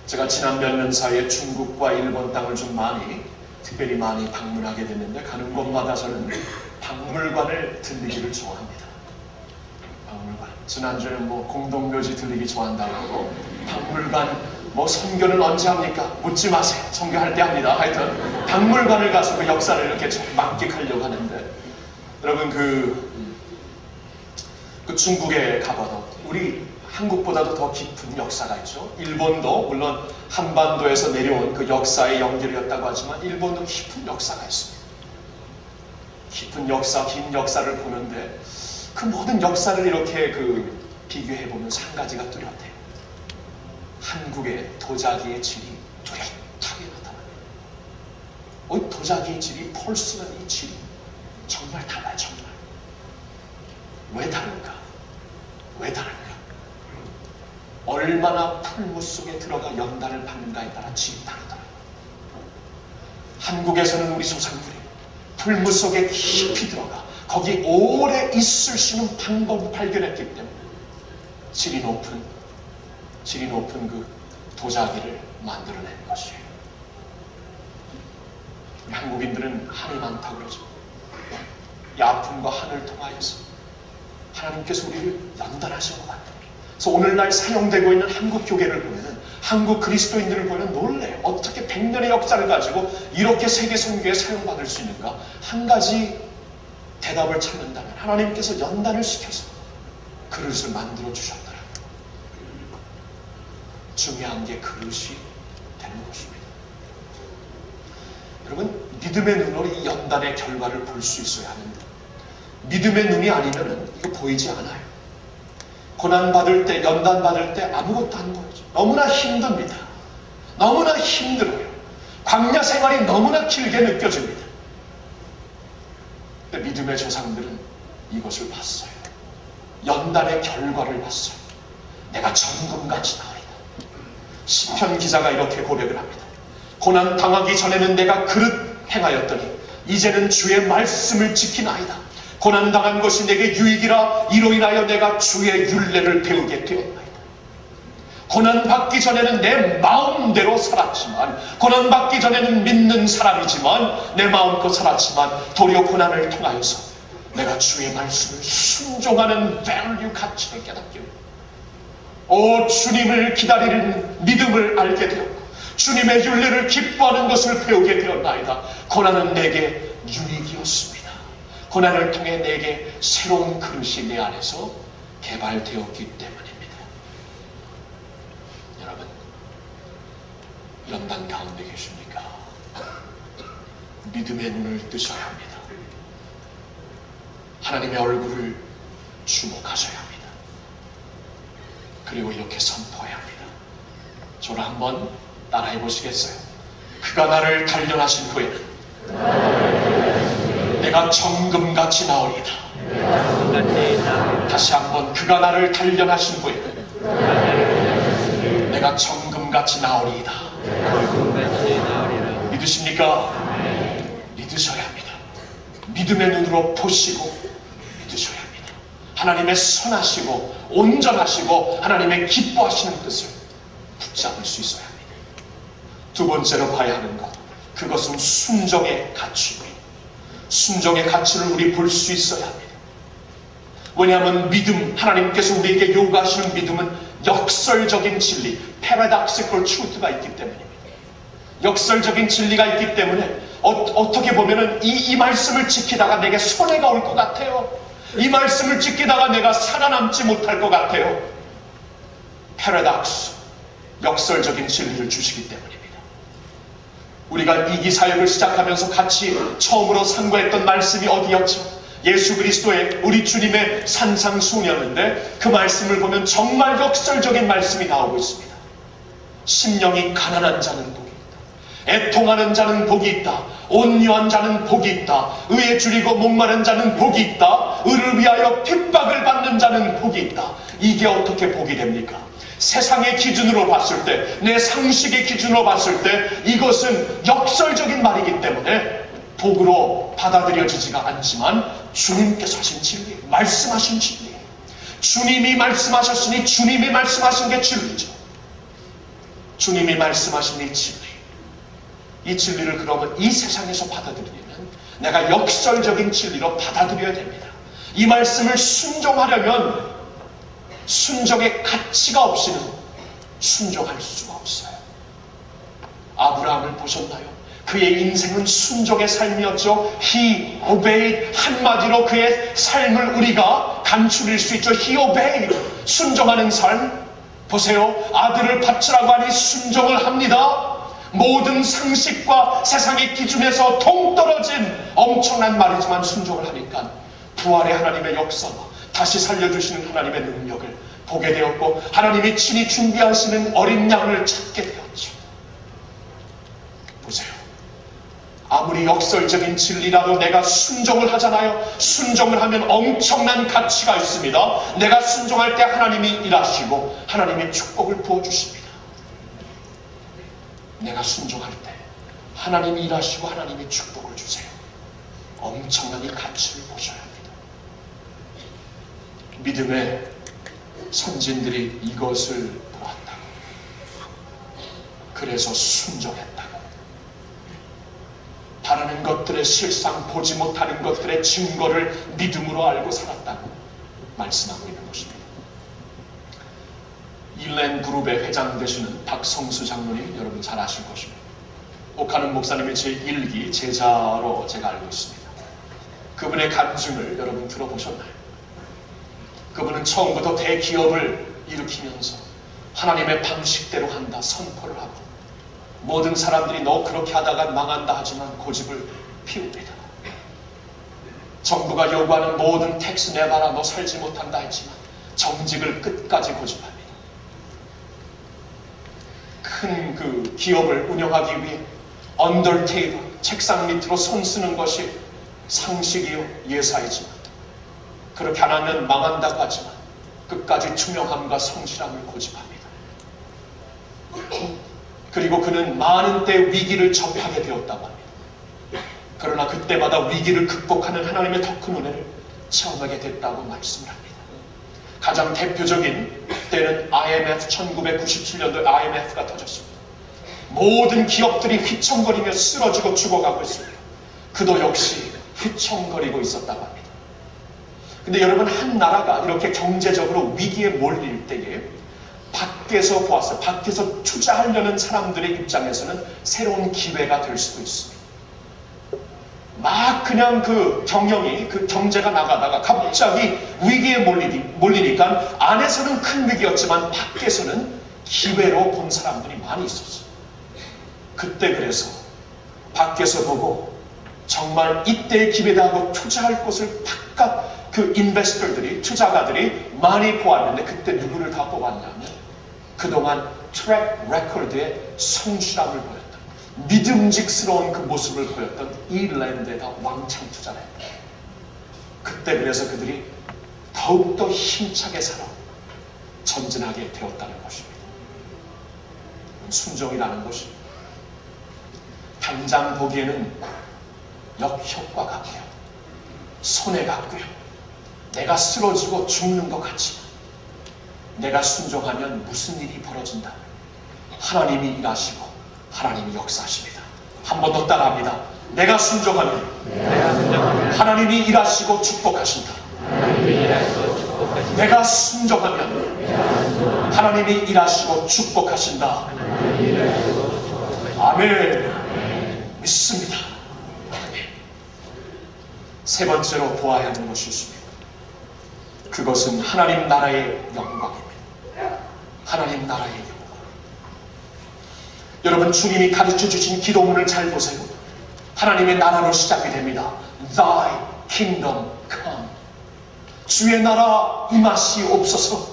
제가 지난 몇 년 사이에 중국과 일본 땅을 좀 특별히 많이 방문하게 됐는데, 가는 곳마다 저는 박물관을 들리기를 좋아합니다. 박물관. 지난주에는 공동묘지 들리기 좋아한다고 하고, 박물관, 선교는 언제 합니까? 묻지 마세요. 선교할 때 합니다. 하여튼 박물관을 가서 그 역사를 이렇게 좀 만끽하려고 하는데, 여러분 그 중국에 가봐도 우리 한국보다도 더 깊은 역사가 있죠. 일본도 물론 한반도에서 내려온 그 역사의 연결이었다고 하지만 일본도 깊은 역사가 있습니다. 깊은 역사, 긴 역사를 보는데 그 모든 역사를 이렇게 비교해보면 한 가지가 뚜렷해요. 한국의 도자기의 질이 뚜렷하게 나타나요. 도자기의 질이, 폴스라는 이 질이 정말 달라요. 정말. 왜 다른가? 왜 다른가? 얼마나 풀무 속에 들어가 연단을 받는가에 따라 질이 다르더라고요. 한국에서는 우리 조상들이 풀무 속에 깊이 들어가 거기 오래 있을 수 있는 방법을 발견했기 때문에 질이 높은 그 도자기를 만들어낸 것이에요. 한국인들은 한이 많다고 그러죠. 이 아픔과 한을 통하여서 하나님께서 우리를 연단하신 것 같아요. 그래서 오늘날 사용되고 있는 한국 교계를 보면은, 한국 그리스도인들을 보면 놀래요. 어떻게 100년의 역사를 가지고 이렇게 세계 선교에 사용받을 수 있는가? 한 가지 대답을 찾는다면 하나님께서 연단을 시켜서 그릇을 만들어 주셨더라고요. 중요한 게 그릇이 되는 것입니다. 여러분, 믿음의 눈으로 이 연단의 결과를 볼 수 있어야 하는데, 믿음의 눈이 아니면은 이거 보이지 않아요. 고난받을 때, 연단받을 때 아무것도 안 보이죠. 너무나 힘듭니다. 너무나 힘들어요. 광야 생활이 너무나 길게 느껴집니다. 근데 믿음의 조상들은 이것을 봤어요. 연단의 결과를 봤어요. 내가 정금같이 나으리다. 시편 기자가 이렇게 고백을 합니다. 고난 당하기 전에는 내가 그릇 행하였더니 이제는 주의 말씀을 지키나이다. 고난당한 것이 내게 유익이라 이로 인하여 내가 주의 율례를 배우게 되었나이다. 고난받기 전에는 내 마음대로 살았지만, 고난받기 전에는 믿는 사람이지만 내 마음껏 살았지만 도리어 고난을 통하여서 내가 주의 말씀을 순종하는 밸류 가치를 깨닫게 됩니다. 주님을 기다리는 믿음을 알게 되었고 주님의 율례를 기뻐하는 것을 배우게 되었나이다. 고난은 내게 유익이었습니다. 고난을 통해 내게 새로운 그릇이 내 안에서 개발되었기 때문입니다. 여러분, 연단 가운데 계십니까? 믿음의 눈을 뜨셔야 합니다. 하나님의 얼굴을 주목하셔야 합니다. 그리고 이렇게 선포해야 합니다. 저를 한번 따라해 보시겠어요? 그가 나를 단련하신 후에는 내가 정금같이 나오리다. 다시 한번, 그가 나를 단련하신 후에는 내가 정금같이 나오리이다. 믿으십니까? 믿으셔야 합니다. 믿음의 눈으로 보시고 믿으셔야 합니다. 하나님의 선하시고 온전하시고 하나님의 기뻐하시는 뜻을 붙잡을 수 있어야 합니다. 두 번째로 봐야 하는 것, 그것은 순종의 가치입니다. 순종의 가치를 우리 볼 수 있어야 합니다. 왜냐하면 믿음, 하나님께서 우리에게 요구하시는 믿음은 역설적인 진리, paradoxical truth가 있기 때문입니다. 역설적인 진리가 있기 때문에 어떻게 보면은 이 말씀을 지키다가 내게 손해가 올 것 같아요. 이 말씀을 지키다가 내가 살아남지 못할 것 같아요. paradox, 역설적인 진리를 주시기 때문입니다. 우리가 이기사역을 시작하면서 같이 처음으로 상고했던 말씀이 어디였죠? 예수 그리스도의 우리 주님의 산상수훈이었는데 그 말씀을 보면 정말 역설적인 말씀이 나오고 있습니다. 심령이 가난한 자는 복이 있다. 애통하는 자는 복이 있다. 온유한 자는 복이 있다. 의에 줄이고 목마른 자는 복이 있다. 의를 위하여 핍박을 받는 자는 복이 있다. 이게 어떻게 복이 됩니까? 세상의 기준으로 봤을 때, 내 상식의 기준으로 봤을 때 이것은 역설적인 말이기 때문에 복으로 받아들여지지가 않지만 주님께서 하신 진리, 말씀하신 진리, 주님이 말씀하셨으니 주님이 말씀하신 게 진리죠. 주님이 말씀하신 이 진리, 이 진리를 그러면 이 세상에서 받아들이려면 내가 역설적인 진리로 받아들여야 됩니다. 이 말씀을 순종하려면 순종의 가치가 없이는 순종할 수가 없어요. 아브라함을 보셨나요? 그의 인생은 순종의 삶이었죠. He obeyed. 한마디로 그의 삶을 우리가 간추릴 수 있죠. He obeyed. 순종하는 삶. 보세요. 아들을 바치라고 하니 순종을 합니다. 모든 상식과 세상의 기준에서 동떨어진 엄청난 말이지만 순종을 하니까 부활의 하나님의 역사와 다시 살려주시는 하나님의 능력을 보게 되었고 하나님이 친히 준비하시는 어린 양을 찾게 되었죠. 보세요. 아무리 역설적인 진리라도 내가 순종을 하잖아요. 순종을 하면 엄청난 가치가 있습니다. 내가 순종할 때 하나님이 일하시고 하나님의 축복을 부어주십니다. 내가 순종할 때 하나님이 일하시고 하나님이 축복을 주세요. 엄청난 이 가치를 보셔야 합니다. 믿음의 선진들이 이것을 보았다. 그래서 순종했다. 바라는 것들의 실상, 보지 못하는 것들의 증거를 믿음으로 알고 살았다고 말씀하고 있는 것입니다. 일렌 그룹의 회장 되시는 박성수 장로님 여러분 잘 아실 것입니다. 옥하는 목사님의 제1기 제자로 제가 알고 있습니다. 그분의 간증을 여러분 들어보셨나요? 그분은 처음부터 대기업을 일으키면서 하나님의 방식대로 한다 선포를 하고 모든 사람들이 너 그렇게 하다가 망한다 하지만 고집을 피웁니다. 정부가 요구하는 모든 텍스 내봐라 너 살지 못한다 했지만 정직을 끝까지 고집합니다. 큰 그 기업을 운영하기 위해 언더 테이블, 책상 밑으로 손 쓰는 것이 상식이요 예사이지만 그렇게 안 하면 망한다고 하지만 끝까지 투명함과 성실함을 고집합니다. 그리고 그는 많은 때 위기를 접하게 되었다고 합니다. 그러나 그때마다 위기를 극복하는 하나님의 더 큰 은혜를 체험하게 됐다고 말씀을 합니다. 가장 대표적인 때는 IMF 1997년도 IMF가 터졌습니다. 모든 기업들이 휘청거리며 쓰러지고 죽어가고 있습니다. 그도 역시 휘청거리고 있었다고 합니다. 근데 여러분 한 나라가 이렇게 경제적으로 위기에 몰릴 때에 밖에서 보았어요. 밖에서 투자하려는 사람들의 입장에서는 새로운 기회가 될 수도 있습니다. 막 그냥 그 경영이 그 경제가 나가다가 갑자기 위기에 몰리니까 안에서는 큰 위기였지만 밖에서는 기회로 본 사람들이 많이 있었어요. 그때 그래서 밖에서 보고 정말 이때의 기회다 하고 투자할 곳을 바깥 그 인베스터들이 투자가들이 많이 보았는데 그때 누구를 다 뽑았냐면 그동안 트랙 레코드의 성실함을 보였다. 믿음직스러운 그 모습을 보였던 이 랜드에다 왕창 투자를 했다. 그때 그래서 그들이 더욱더 힘차게 살아 전진하게 되었다는 것입니다. 순종이라는 것이 당장 보기에는 역효과 같고요. 손해 같고요. 내가 쓰러지고 죽는 것 같지만 내가 순종하면 무슨 일이 벌어진다. 하나님이 일하시고 하나님이 역사하십니다. 한 번 더 따라합니다. 내가 순종하면 하나님이 일하시고 축복하신다. 내가 순종하면 하나님이 일하시고 축복하신다. 아멘. 믿습니다. 세 번째로 보아야 하는 것이 있습니다. 그것은 하나님 나라의 영광입니다. 하나님 나라의 영광. 여러분, 주님이 가르쳐 주신 기도문을 잘 보세요. 하나님의 나라로 시작이 됩니다. Thy kingdom come. 주의 나라 임하시옵소서.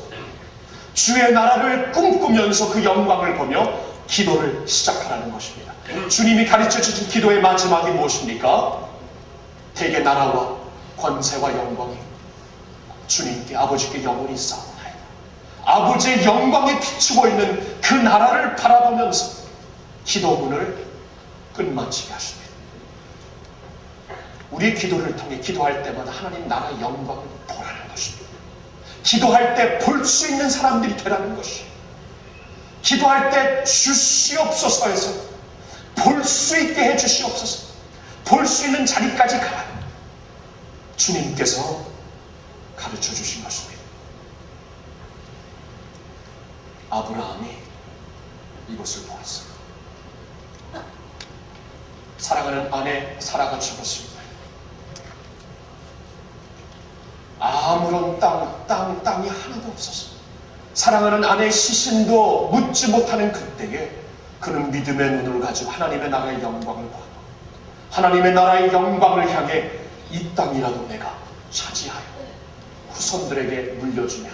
주의 나라를 꿈꾸면서 그 영광을 보며 기도를 시작하라는 것입니다. 주님이 가르쳐 주신 기도의 마지막이 무엇입니까? 대개 나라와 권세와 영광이 주님께, 아버지께 영원히 쌓아나이다. 아버지의 영광이 비추고 있는 그 나라를 바라보면서 기도문을 끝마치게 하십니다. 우리의 기도를 통해 기도할 때마다 하나님 나라의 영광을 보라는 것입니다. 기도할 때 볼 수 있는 사람들이 되라는 것이에요. 기도할 때 주시옵소서 해서 볼 수 있게 해 주시옵소서. 볼 수 있는 자리까지 가라. 주님께서 가르쳐 주신 것입니다. 아브라함이 이것을 보았어요. 사랑하는 아내 사라가 죽었습니다. 아무런 땅이 하나도 없었어요. 사랑하는 아내의 시신도 묻지 못하는 그때에 그는 믿음의 눈을 가지고 하나님의 나라의 영광을 보았고, 하나님의 나라의 영광을 향해 이 땅이라도 내가 차지하여 후손들에게 물려주면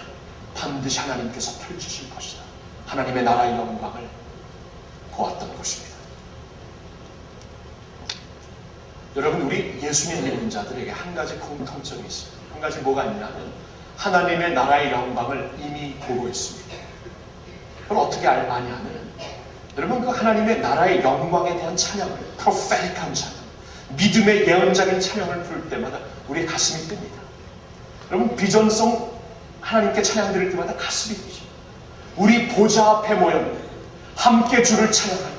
반드시 하나님께서 펼치실 것이다. 하나님의 나라의 영광을 보았던 것입니다. 여러분, 우리 예수님 믿는 자들에게 한 가지 공통점이 있습니다. 한 가지 뭐가 있냐면 하나님의 나라의 영광을 이미 보고 있습니다. 그걸 어떻게 아냐면, 여러분, 그 하나님의 나라의 영광에 대한 찬양을, 프로페틱한 찬양, 믿음의 예언적인 찬양을 부를 때마다 우리의 가슴이 뜹니다. 여러분, 비전성 하나님께 찬양 드릴 때마다 가슴이 뛰죠. 우리 보좌 앞에 모였네. 함께 주를 찬양하네.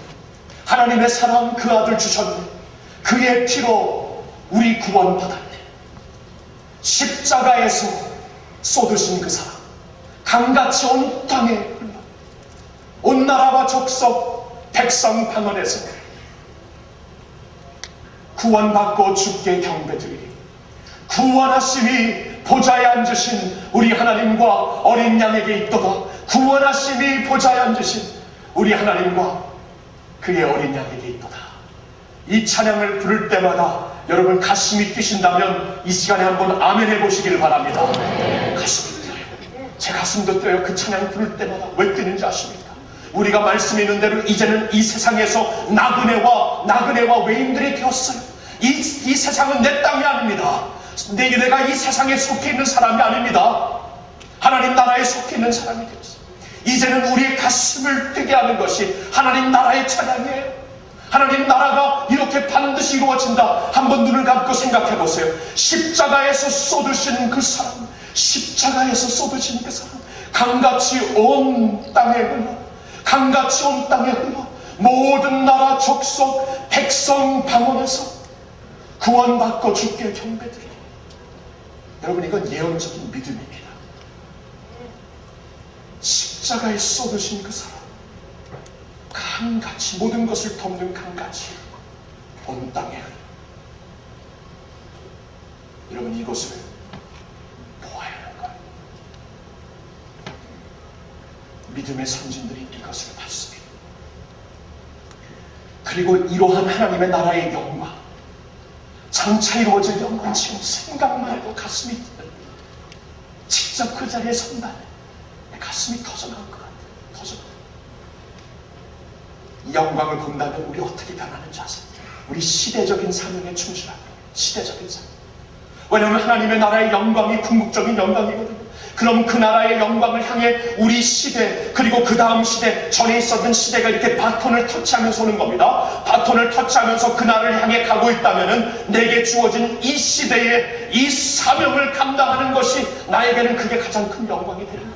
하나님의 사랑 그 아들 주셨네. 그의 피로 우리 구원받았네. 십자가에서 쏟으신 그 사랑, 강같이 온 땅에 흘러 온 나라와 족속 백성 방언에서 구원받고 주께 경배드리리. 구원하심이 보좌에 앉으신 우리 하나님과 어린 양에게 있도다. 구원하심이 보좌에 앉으신 우리 하나님과 그의 어린 양에게 있도다. 이 찬양을 부를 때마다 여러분 가슴이 뛰신다면 이 시간에 한번 아멘 해보시기를 바랍니다. 가슴이 뛰어요. 제 가슴도 뛰어요. 그 찬양 부를 때마다 왜 뛰는지 아십니까? 우리가 말씀에 있는 대로 이제는 이 세상에서 나그네와 외인들이 되었어요. 이 세상은 내 땅이 아닙니다. 내가 이 세상에 속해 있는 사람이 아닙니다. 하나님 나라에 속해 있는 사람이 되었어요. 이제는 우리의 가슴을 뛰게 하는 것이 하나님 나라의 찬양이에요. 하나님 나라가 이렇게 반드시 이루어진다. 한번 눈을 감고 생각해 보세요. 십자가에서 쏟으신 그 사랑, 십자가에서 쏟으신 그 사랑, 강같이 온 땅에 흘러, 강같이 온 땅에 흘러 모든 나라 족속 백성 방언에서 구원받고 주께 경배드리리. 여러분, 이건 예언적인 믿음입니다. 십자가에 쏟으신 그 사랑, 강같이 모든 것을 덮는 강같이 온 땅에, 여러분 이것을 보아야 하는 거예요. 믿음의 선진들이 이것을 봤습니다. 그리고 이러한 하나님의 나라의 영광, 장차 이루어질 영광, 지금 생각만 해도 가슴이 뛰는, 직접 그 자리에 선다면 내 가슴이 터져나올 것 같아요. 터져나올. 이 영광을 본다면 우리 어떻게 변하는지 아세요? 우리 시대적인 사명에 충실하고, 시대적인 사명. 왜냐하면 하나님의 나라의 영광이 궁극적인 영광이거든요. 그럼 그 나라의 영광을 향해 우리 시대, 그리고 그 다음 시대, 전에 있었던 시대가 이렇게 바톤을 터치하면서 오는 겁니다. 바톤을 터치하면서 그날을 향해 가고 있다면 내게 주어진 이 시대의 이 사명을 감당하는 것이 나에게는 그게 가장 큰 영광이 되는 거예요.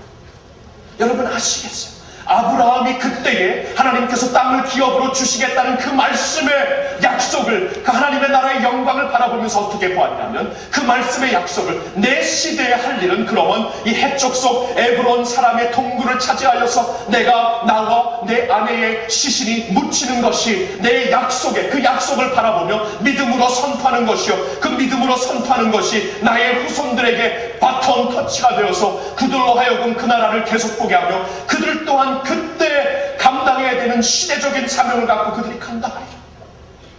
여러분 아시겠어요? 아브라함이 그때에 하나님께서 땅을 기업으로 주시겠다는 그 말씀의 약속을, 그 하나님의 나라의 영광을 바라보면서 어떻게 보았냐면, 그 말씀의 약속을 내 시대에 할 일은, 그러면 이 해쪽 속 에브론 사람의 동굴을 차지하여서 내가 나와 내 아내의 시신이 묻히는 것이 내 약속의, 그 약속을 바라보며 믿음으로 선포하는 것이요, 그 믿음으로 선포하는 것이 나의 후손들에게 바톤 터치가 되어서 그들로 하여금 그 나라를 계속 보게 하며 그들 또한 그때 감당해야 되는 시대적인 사명을 갖고 그들이 감당하리라.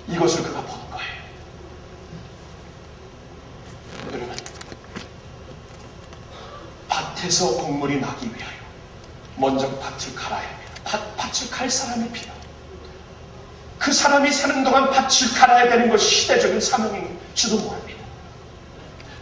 이것을 그가 보는 거예요. 여러분, 밭에서 곡물이 나기 위하여 먼저 밭을 갈아야 합니다. 밭을 갈 사람이 필요해요. 그 사람이 사는 동안 밭을 갈아야 되는 것이 시대적인 사명인지도 모릅니다.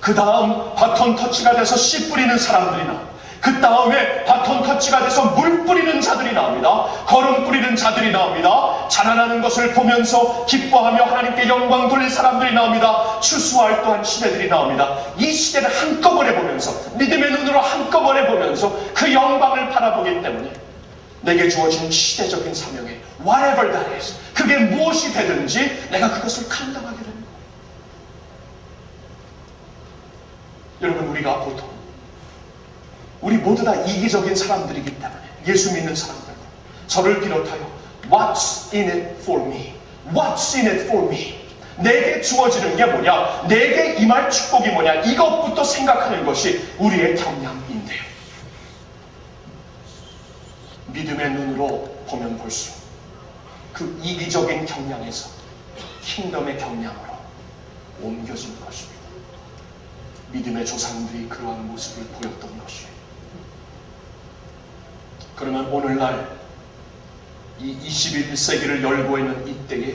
그 다음 바톤 터치가 돼서 씨 뿌리는 사람들이 나옵니다. 그 다음에 바톤 터치가 돼서 물 뿌리는 자들이 나옵니다. 거름 뿌리는 자들이 나옵니다. 자라나는 것을 보면서 기뻐하며 하나님께 영광 돌릴 사람들이 나옵니다. 추수활동한 시대들이 나옵니다. 이 시대를 한꺼번에 보면서, 믿음의 눈으로 한꺼번에 보면서 그 영광을 바라보기 때문에 내게 주어진 시대적인 사명에 whatever that is, 그게 무엇이 되든지 내가 그것을 감당하게 됩니다. 여러분, 우리가 보통 우리 모두 다 이기적인 사람들이기 때문에, 예수 믿는 사람들, 저를 비롯하여 What's in it for me? What's in it for me? 내게 주어지는 게 뭐냐? 내게 임할 축복이 뭐냐? 이것부터 생각하는 것이 우리의 경향인데요. 믿음의 눈으로 보면 볼수록 그 이기적인 경향에서 킹덤의 경향으로 옮겨진 것입니다. 믿음의 조상들이 그러한 모습을 보였던 것이에요. 그러면 오늘날 이 21세기를 열고 있는 이때에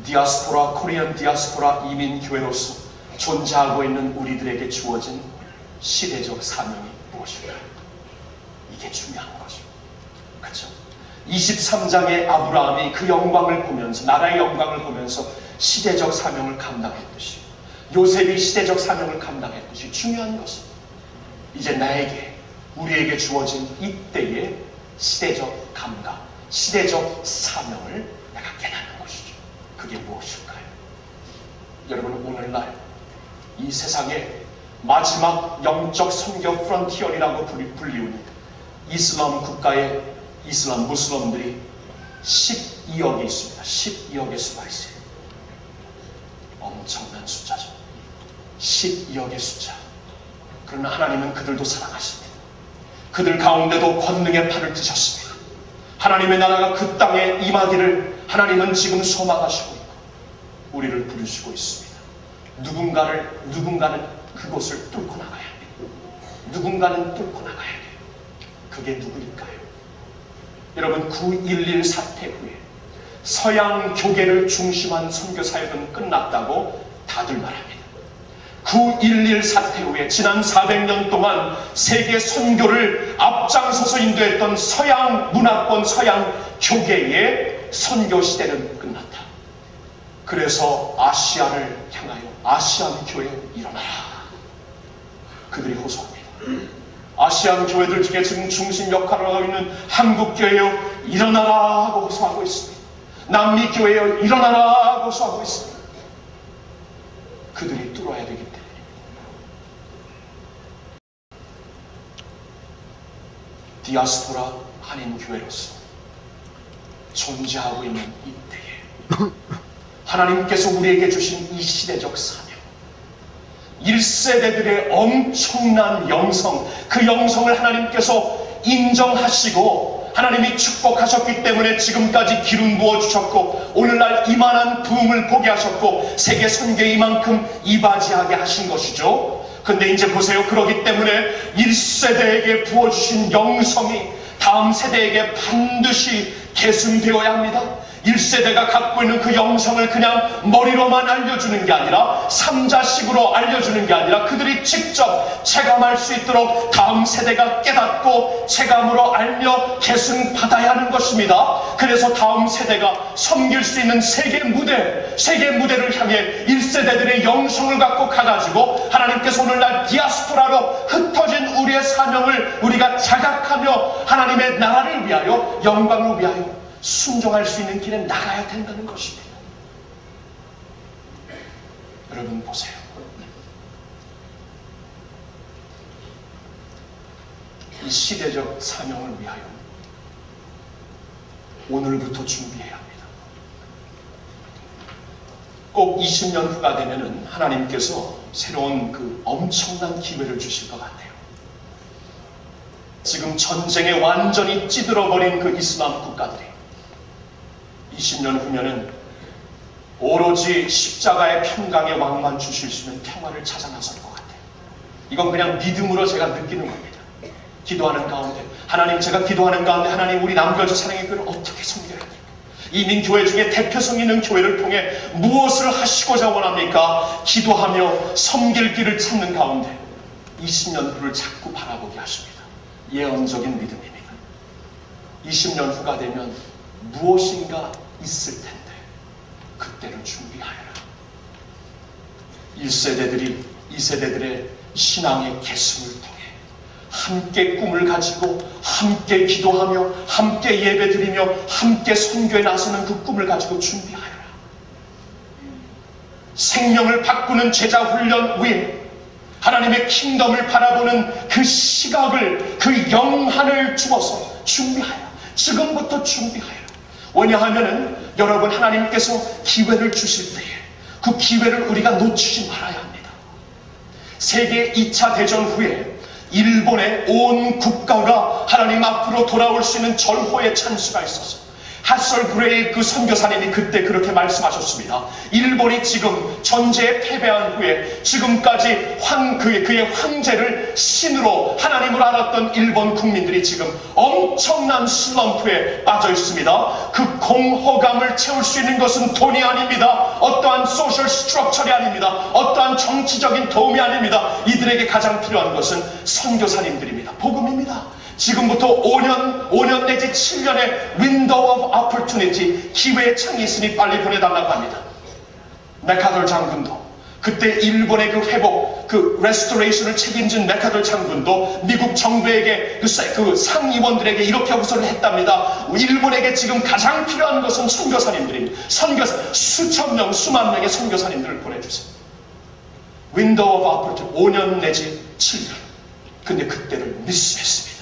디아스포라, 코리안 디아스포라 이민교회로서 존재하고 있는 우리들에게 주어진 시대적 사명이 무엇일까요? 이게 중요한 거죠. 그렇죠? 23장의 아브라함이 그 영광을 보면서, 나라의 영광을 보면서 시대적 사명을 감당했듯이, 요셉이 시대적 사명을 감당했듯이 중요한 것은 이제 나에게, 우리에게 주어진 이때의 시대적 감각, 시대적 사명을 내가 깨닫는 것이죠. 그게 무엇일까요? 여러분, 오늘날 이 세상의 마지막 영적 선교 프론티어라고 불리우는 이슬람 국가의 이슬람 무슬림들이 12억이 있습니다. 12억의 수가 있어요. 엄청난 숫자죠. 12억의 숫자. 그러나 하나님은 그들도 사랑하십니다. 그들 가운데도 권능의 팔을 드셨습니다. 하나님의 나라가 그 땅에 임하기를 하나님은 지금 소망하시고 있고 우리를 부르시고 있습니다. 누군가는 그곳을 뚫고 나가야 해요. 누군가는 뚫고 나가야 돼요. 그게 누구일까요? 여러분, 9.11 사태 후에 서양 교계를 중심한 선교 사역은 끝났다고 다들 말합니다. 9.11 사태 후에 지난 400년 동안 세계 선교를 앞장서서 인도했던 서양 문화권, 서양 교계의 선교 시대는 끝났다. 그래서 아시아를 향하여 아시안 교회 일어나라. 그들이 호소합니다. 아시안 교회들 중에 지금 중심 역할을 하고 있는 한국 교회여 일어나라 하고 호소하고 있습니다. 남미 교회여 일어나라 하고 호소하고 있습니다. 그들이 뚫어야 되기 때문에 디아스포라 한인 교회로서 존재하고 있는 이때에 하나님께서 우리에게 주신 이 시대적 사명, 1세대들의 엄청난 영성, 그 영성을 하나님께서 인정하시고 하나님이 축복하셨기 때문에 지금까지 기름 부어주셨고 오늘날 이만한 부흥을 보게 하셨고 세계 선교에 이만큼 이바지하게 하신 것이죠. 근데 이제 보세요. 그러기 때문에 1세대에게 부어주신 영성이 다음 세대에게 반드시 계승되어야 합니다. 1세대가 갖고 있는 그 영성을 그냥 머리로만 알려주는 게 아니라 삼자식으로 알려주는 게 아니라 그들이 직접 체감할 수 있도록 다음 세대가 깨닫고 체감으로 알며 계승받아야 하는 것입니다. 그래서 다음 세대가 섬길 수 있는 세계 무대를 향해 1세대들의 영성을 갖고 가가지고 하나님께서 오늘날 디아스포라로 흩어진 우리의 사명을 우리가 자각하며 하나님의 나라를 위하여, 영광을 위하여 순종할 수 있는 길에 나가야 된다는 것입니다. 여러분 보세요. 이 시대적 사명을 위하여 오늘부터 준비해야 합니다. 꼭 20년 후가 되면은 하나님께서 새로운 그 엄청난 기회를 주실 것 같아요. 지금 전쟁에 완전히 찌들어버린 그 이슬람 국가들이 20년 후면은 오로지 십자가의 평강의 왕만 주실 수 있는 평화를 찾아 나설 것 같아요. 이건 그냥 믿음으로 제가 느끼는 겁니다. 기도하는 가운데 하나님, 제가 기도하는 가운데 하나님, 우리 남교주 사랑의 교회를 어떻게 섬겨야 됩니까? 이민교회 중에 대표성 있는 교회를 통해 무엇을 하시고자 원합니까? 기도하며 섬길 길을 찾는 가운데 20년 후를 자꾸 바라보게 하십니다. 예언적인 믿음입니다. 20년 후가 되면 무엇인가 있을 텐데 그때를 준비하여라. 1세대들이 2세대들의 신앙의 계승을 통해 함께 꿈을 가지고 함께 기도하며 함께 예배드리며 함께 선교에 나서는 그 꿈을 가지고 준비하여라. 생명을 바꾸는 제자 훈련 위에 하나님의 킹덤을 바라보는 그 시각을, 그 영한을 주어서 준비하여라. 지금부터 준비하여라. 왜냐하면 여러분, 하나님께서 기회를 주실 때에 그 기회를 우리가 놓치지 말아야 합니다. 세계 2차 대전 후에 일본의 온 국가가 하나님 앞으로 돌아올 수 있는 절호의 찬스가 있어서 하설 그레이 그 선교사님이 그때 그렇게 말씀하셨습니다. 일본이 지금 전쟁에 패배한 후에 지금까지 그의 황제를 신으로 하나님으로 알았던 일본 국민들이 지금 엄청난 슬럼프에 빠져 있습니다. 그 공허감을 채울 수 있는 것은 돈이 아닙니다. 어떠한 소셜 스트럭처리 아닙니다. 어떠한 정치적인 도움이 아닙니다. 이들에게 가장 필요한 것은 선교사님들입니다. 복음입니다. 지금부터 5년 내지 7년의 윈도우 오브 오퍼튜니티, 기회의 창이 있으니 빨리 보내달라고 합니다. 맥카더 장군도, 그때 일본의 그 회복, 그 레스토레이션을 책임진 맥카더 장군도 미국 정부에게 그 상의원들에게 이렇게 호소를 했답니다. 일본에게 지금 가장 필요한 것은 선교사님들입니다. 수천 명, 수만 명의 선교사님들을 보내주세요. 윈도우 오브 오퍼튜니티 5년 내지 7년. 근데 그때를 미스했습니다.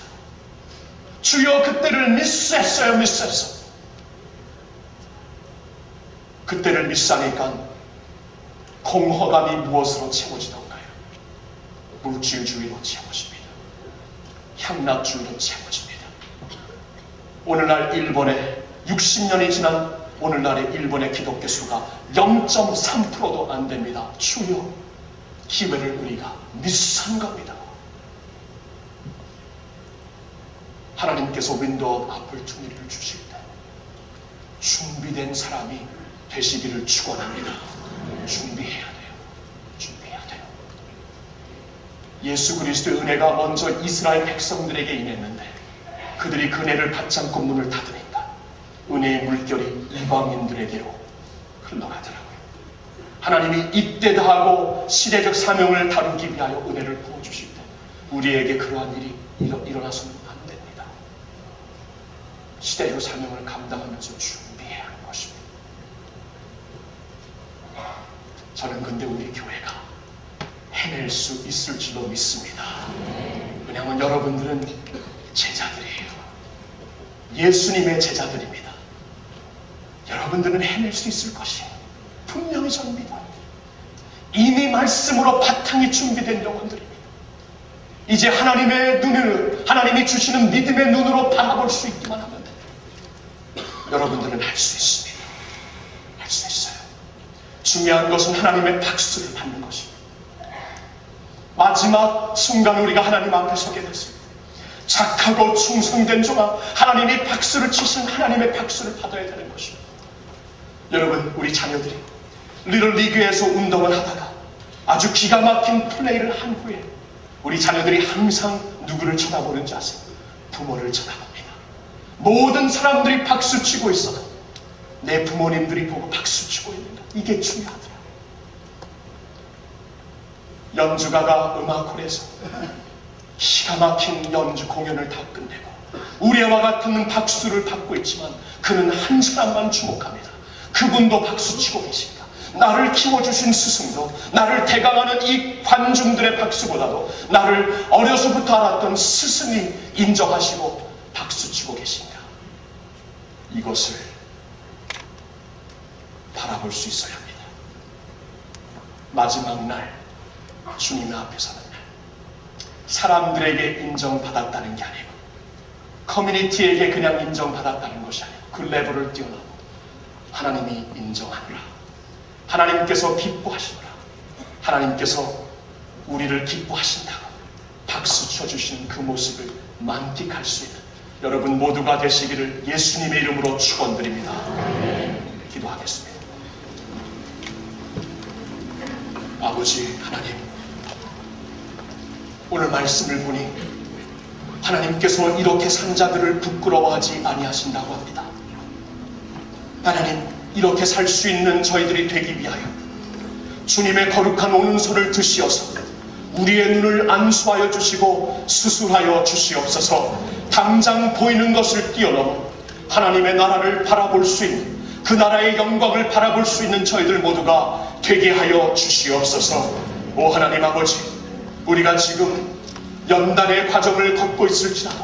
주여, 그때를 미스했어요. 그때를 미스하니까 공허감이 무엇으로 채워지던가요? 물질주의로 채워집니다. 향락주의로 채워집니다. 오늘날 일본에 60년이 지난 오늘날의 일본의 기독교 수가 0.3%도 안 됩니다. 주여, 기회를 우리가 미스한 겁니다. 하나님께서 윈도우 앞을 투미를 주실 때 준비된 사람이 되시기를 축원합니다. 준비해야 돼요. 예수 그리스도의 은혜가 먼저 이스라엘 백성들에게 임했는데 그들이 그 은혜를 받지 않고 문을 닫으니까 은혜의 물결이 이방인들에게로 흘러가더라고요. 하나님이 이때 다하고 시대적 사명을 다루기 위하여 은혜를 부어주실 때 우리에게 그러한 일이 일어나서는 안 됩니다. 시대적 사명을 감당하면서 준비해야 하는 것입니다. 저는 근데 우리 교회가 해낼 수 있을 줄로 믿습니다. 왜냐하면 여러분들은 제자들이에요. 예수님의 제자들입니다. 여러분들은 해낼 수 있을 것이에요. 분명히 접니다. 이미 말씀으로 바탕이 준비된 영혼들입니다. 이제 하나님의 눈을, 하나님이 주시는 믿음의 눈으로 바라볼 수 있기만 하면 됩니다. 여러분들은 할 수 있습니다. 할 수 있어요. 중요한 것은 하나님의 박수를 받는 것입니다. 마지막 순간 우리가 하나님 앞에 서게 됐습니다. 착하고 충성된 종아, 하나님이 박수를 치신 하나님의 박수를 받아야 되는 것입니다. 여러분, 우리 자녀들이 리틀 리그에서 운동을 하다가 아주 기가 막힌 플레이를 한 후에 우리 자녀들이 항상 누구를 쳐다보는지 아세요? 부모를 쳐다봅니다. 모든 사람들이 박수치고 있어도 내 부모님들이 보고 박수치고 있는가? 이게 중요하더라. 연주가가 음악홀에서 기가 막힌 연주 공연을 다 끝내고 우리와 같은 박수를 받고 있지만 그는 한 사람만 주목합니다. 그분도 박수치고 계십니다. 나를 키워주신 스승도, 나를 대강하는 이 관중들의 박수보다도 나를 어려서부터 알았던 스승이 인정하시고 박수치고 계신가? 이것을 바라볼 수 있어야 합니다. 마지막 날 주님 앞에 서는 날, 사람들에게 인정받았다는 게 아니고 커뮤니티에게 그냥 인정받았다는 것이 아니고 그 레벨을 뛰어넘어 하나님이 인정하노라. 하나님께서 기뻐하시노라. 하나님께서 우리를 기뻐하신다고 박수 쳐주시는 그 모습을 만끽할 수 있는 여러분 모두가 되시기를 예수님의 이름으로 축원드립니다. 기도하겠습니다. 아버지 하나님, 오늘 말씀을 보니 하나님께서 이렇게 산 자들을 부끄러워하지 아니하신다고 합니다. 하나님, 이렇게 살 수 있는 저희들이 되기 위하여 주님의 거룩한 오른손을 드시어서 우리의 눈을 안수하여 주시고 수술하여 주시옵소서. 당장 보이는 것을 뛰어넘어 하나님의 나라를 바라볼 수 있는, 그 나라의 영광을 바라볼 수 있는 저희들 모두가 되게 하여 주시옵소서. 오 하나님 아버지, 우리가 지금 연단의 과정을 걷고 있을지라도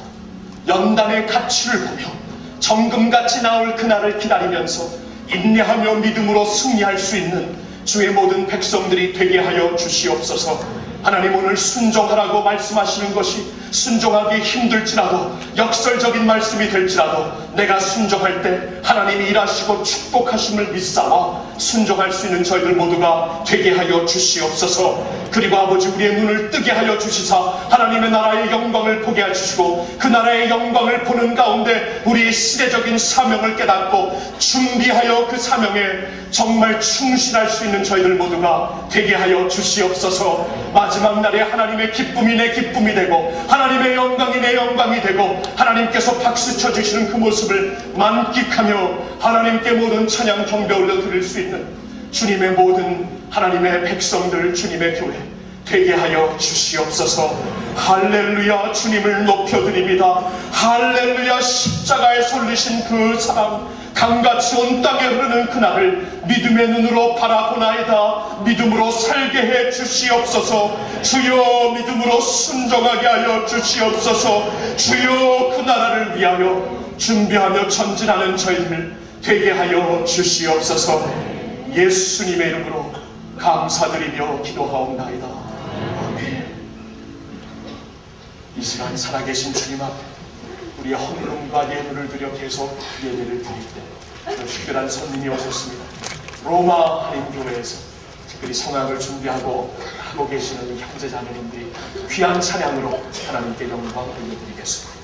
연단의 가치를 보며 정금같이 나올 그날을 기다리면서 인내하며 믿음으로 승리할 수 있는 주의 모든 백성들이 되게 하여 주시옵소서. 하나님, 오늘 순종하라고 말씀하시는 것이 순종하기 힘들지라도 역설적인 말씀이 될지라도 내가 순종할 때 하나님이 일하시고 축복하심을 믿사와 순종할 수 있는 저희들 모두가 되게 하여 주시옵소서. 그리고 아버지, 우리의 눈을 뜨게 하여 주시사 하나님의 나라의 영광을 보게 해주시고 그 나라의 영광을 보는 가운데 우리의 시대적인 사명을 깨닫고 준비하여 그 사명에 정말 충실할 수 있는 저희들 모두가 되게 하여 주시옵소서. 마지막 날에 하나님의 기쁨이 내 기쁨이 되고 하나님의 영광이 내 영광이 되고 하나님께서 박수 쳐주시는 그 모습을 만끽하며 하나님께 모든 찬양 경배 올려드릴 수 있는 주님의 모든 하나님의 백성들, 주님의 교회 되게 하여 주시옵소서. 할렐루야, 주님을 높여드립니다. 할렐루야, 십자가에 설리신 그 사랑, 강같이 온 땅에 흐르는 그날을 믿음의 눈으로 바라보나이다. 믿음으로 살게 해 주시옵소서. 주여, 믿음으로 순종하게 하여 주시옵소서. 주여, 그 나라를 위하여 준비하며 전진하는 저희들 되게 하여 주시옵소서. 예수님의 이름으로 감사드리며 기도하옵나이다. 아멘. 이 시간 살아계신 주님 앞에 우리의 헌금과 예물을 드려 계속 예배를 드릴 때 특별한 손님이 오셨습니다. 로마 한인교회에서 특별히 성악을 준비하고 하고 계시는 형제자매님들이 귀한 찬양으로 하나님께 영광 올려드리겠습니다.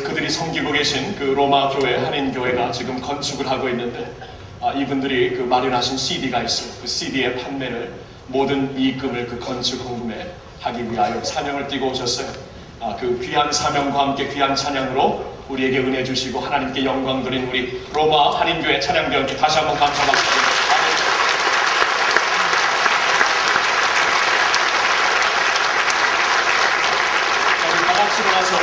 그들이 섬기고 계신 그 로마 교회, 한인 교회가 지금 건축을 하고 있는데 이분들이 그 마련하신 CD가 있어요. 그 CD의 판매를 모든 이익금을 그 건축 헌금에 하기 위하여 사명을 띠고 오셨어요. 그 귀한 사명과 함께 귀한 찬양으로 우리에게 은혜 주시고 하나님께 영광 드린 우리 로마 한인교회 찬양대원께 다시 한번 감사 말씀드립니다. 일어나서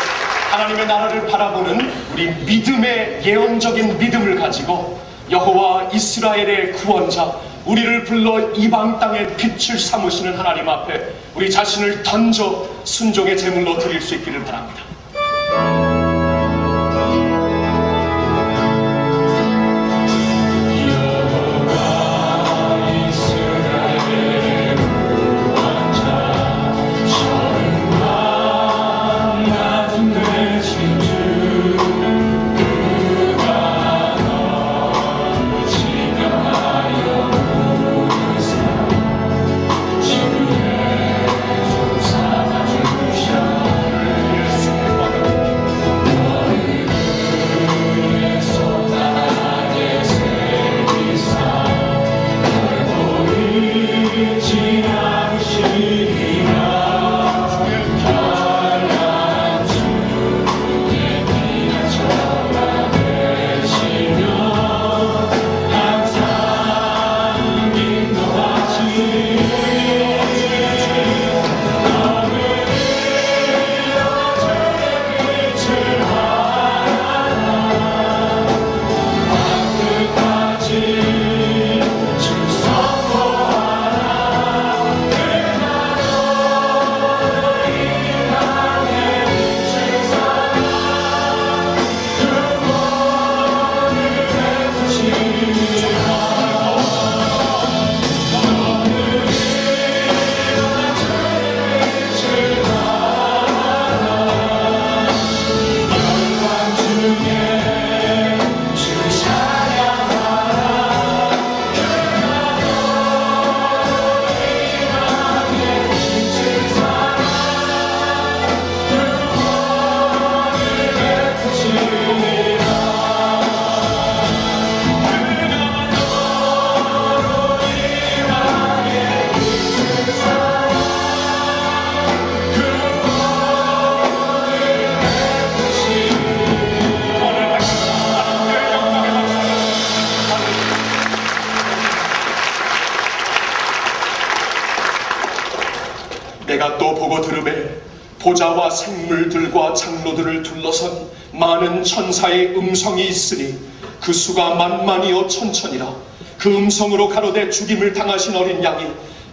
하나님의 나라를 바라보는 우리 믿음의 예언적인 믿음을 가지고 여호와 이스라엘의 구원자, 우리를 불러 이방 땅의 빛을 삼으시는 하나님 앞에 우리 자신을 던져 순종의 제물로 드릴 수 있기를 바랍니다. 내가 또 보고 들으매 보좌와 생물들과 장로들을 둘러선 많은 천사의 음성이 있으니 그 수가 만만이요 천천이라. 그 음성으로 가로되 죽임을 당하신 어린 양이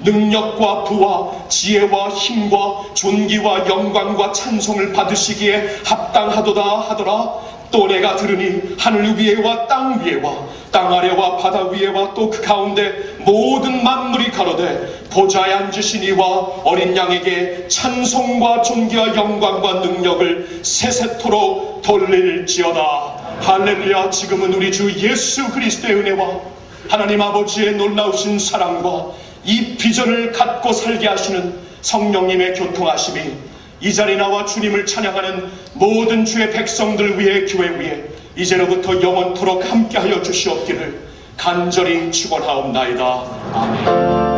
능력과 부와 지혜와 힘과 존귀와 영광과 찬송을 받으시기에 합당하도다 하더라. 또 내가 들으니 하늘 위에와 땅 위에와 땅 아래와 바다 위에와 또 그 가운데 모든 만물이 가로되 보좌에 앉으신 이와 어린 양에게 찬송과 존귀와 영광과 능력을 세세토록 돌릴지어다. 할렐루야. 지금은 우리 주 예수 그리스도의 은혜와 하나님 아버지의 놀라우신 사랑과 이 비전을 갖고 살게 하시는 성령님의 교통하심이 이 자리에 나와 주님을 찬양하는 모든 주의 백성들 위해 교회 위에 이제로부터 영원토록 함께하여 주시옵기를 간절히 축원하옵나이다. 아멘.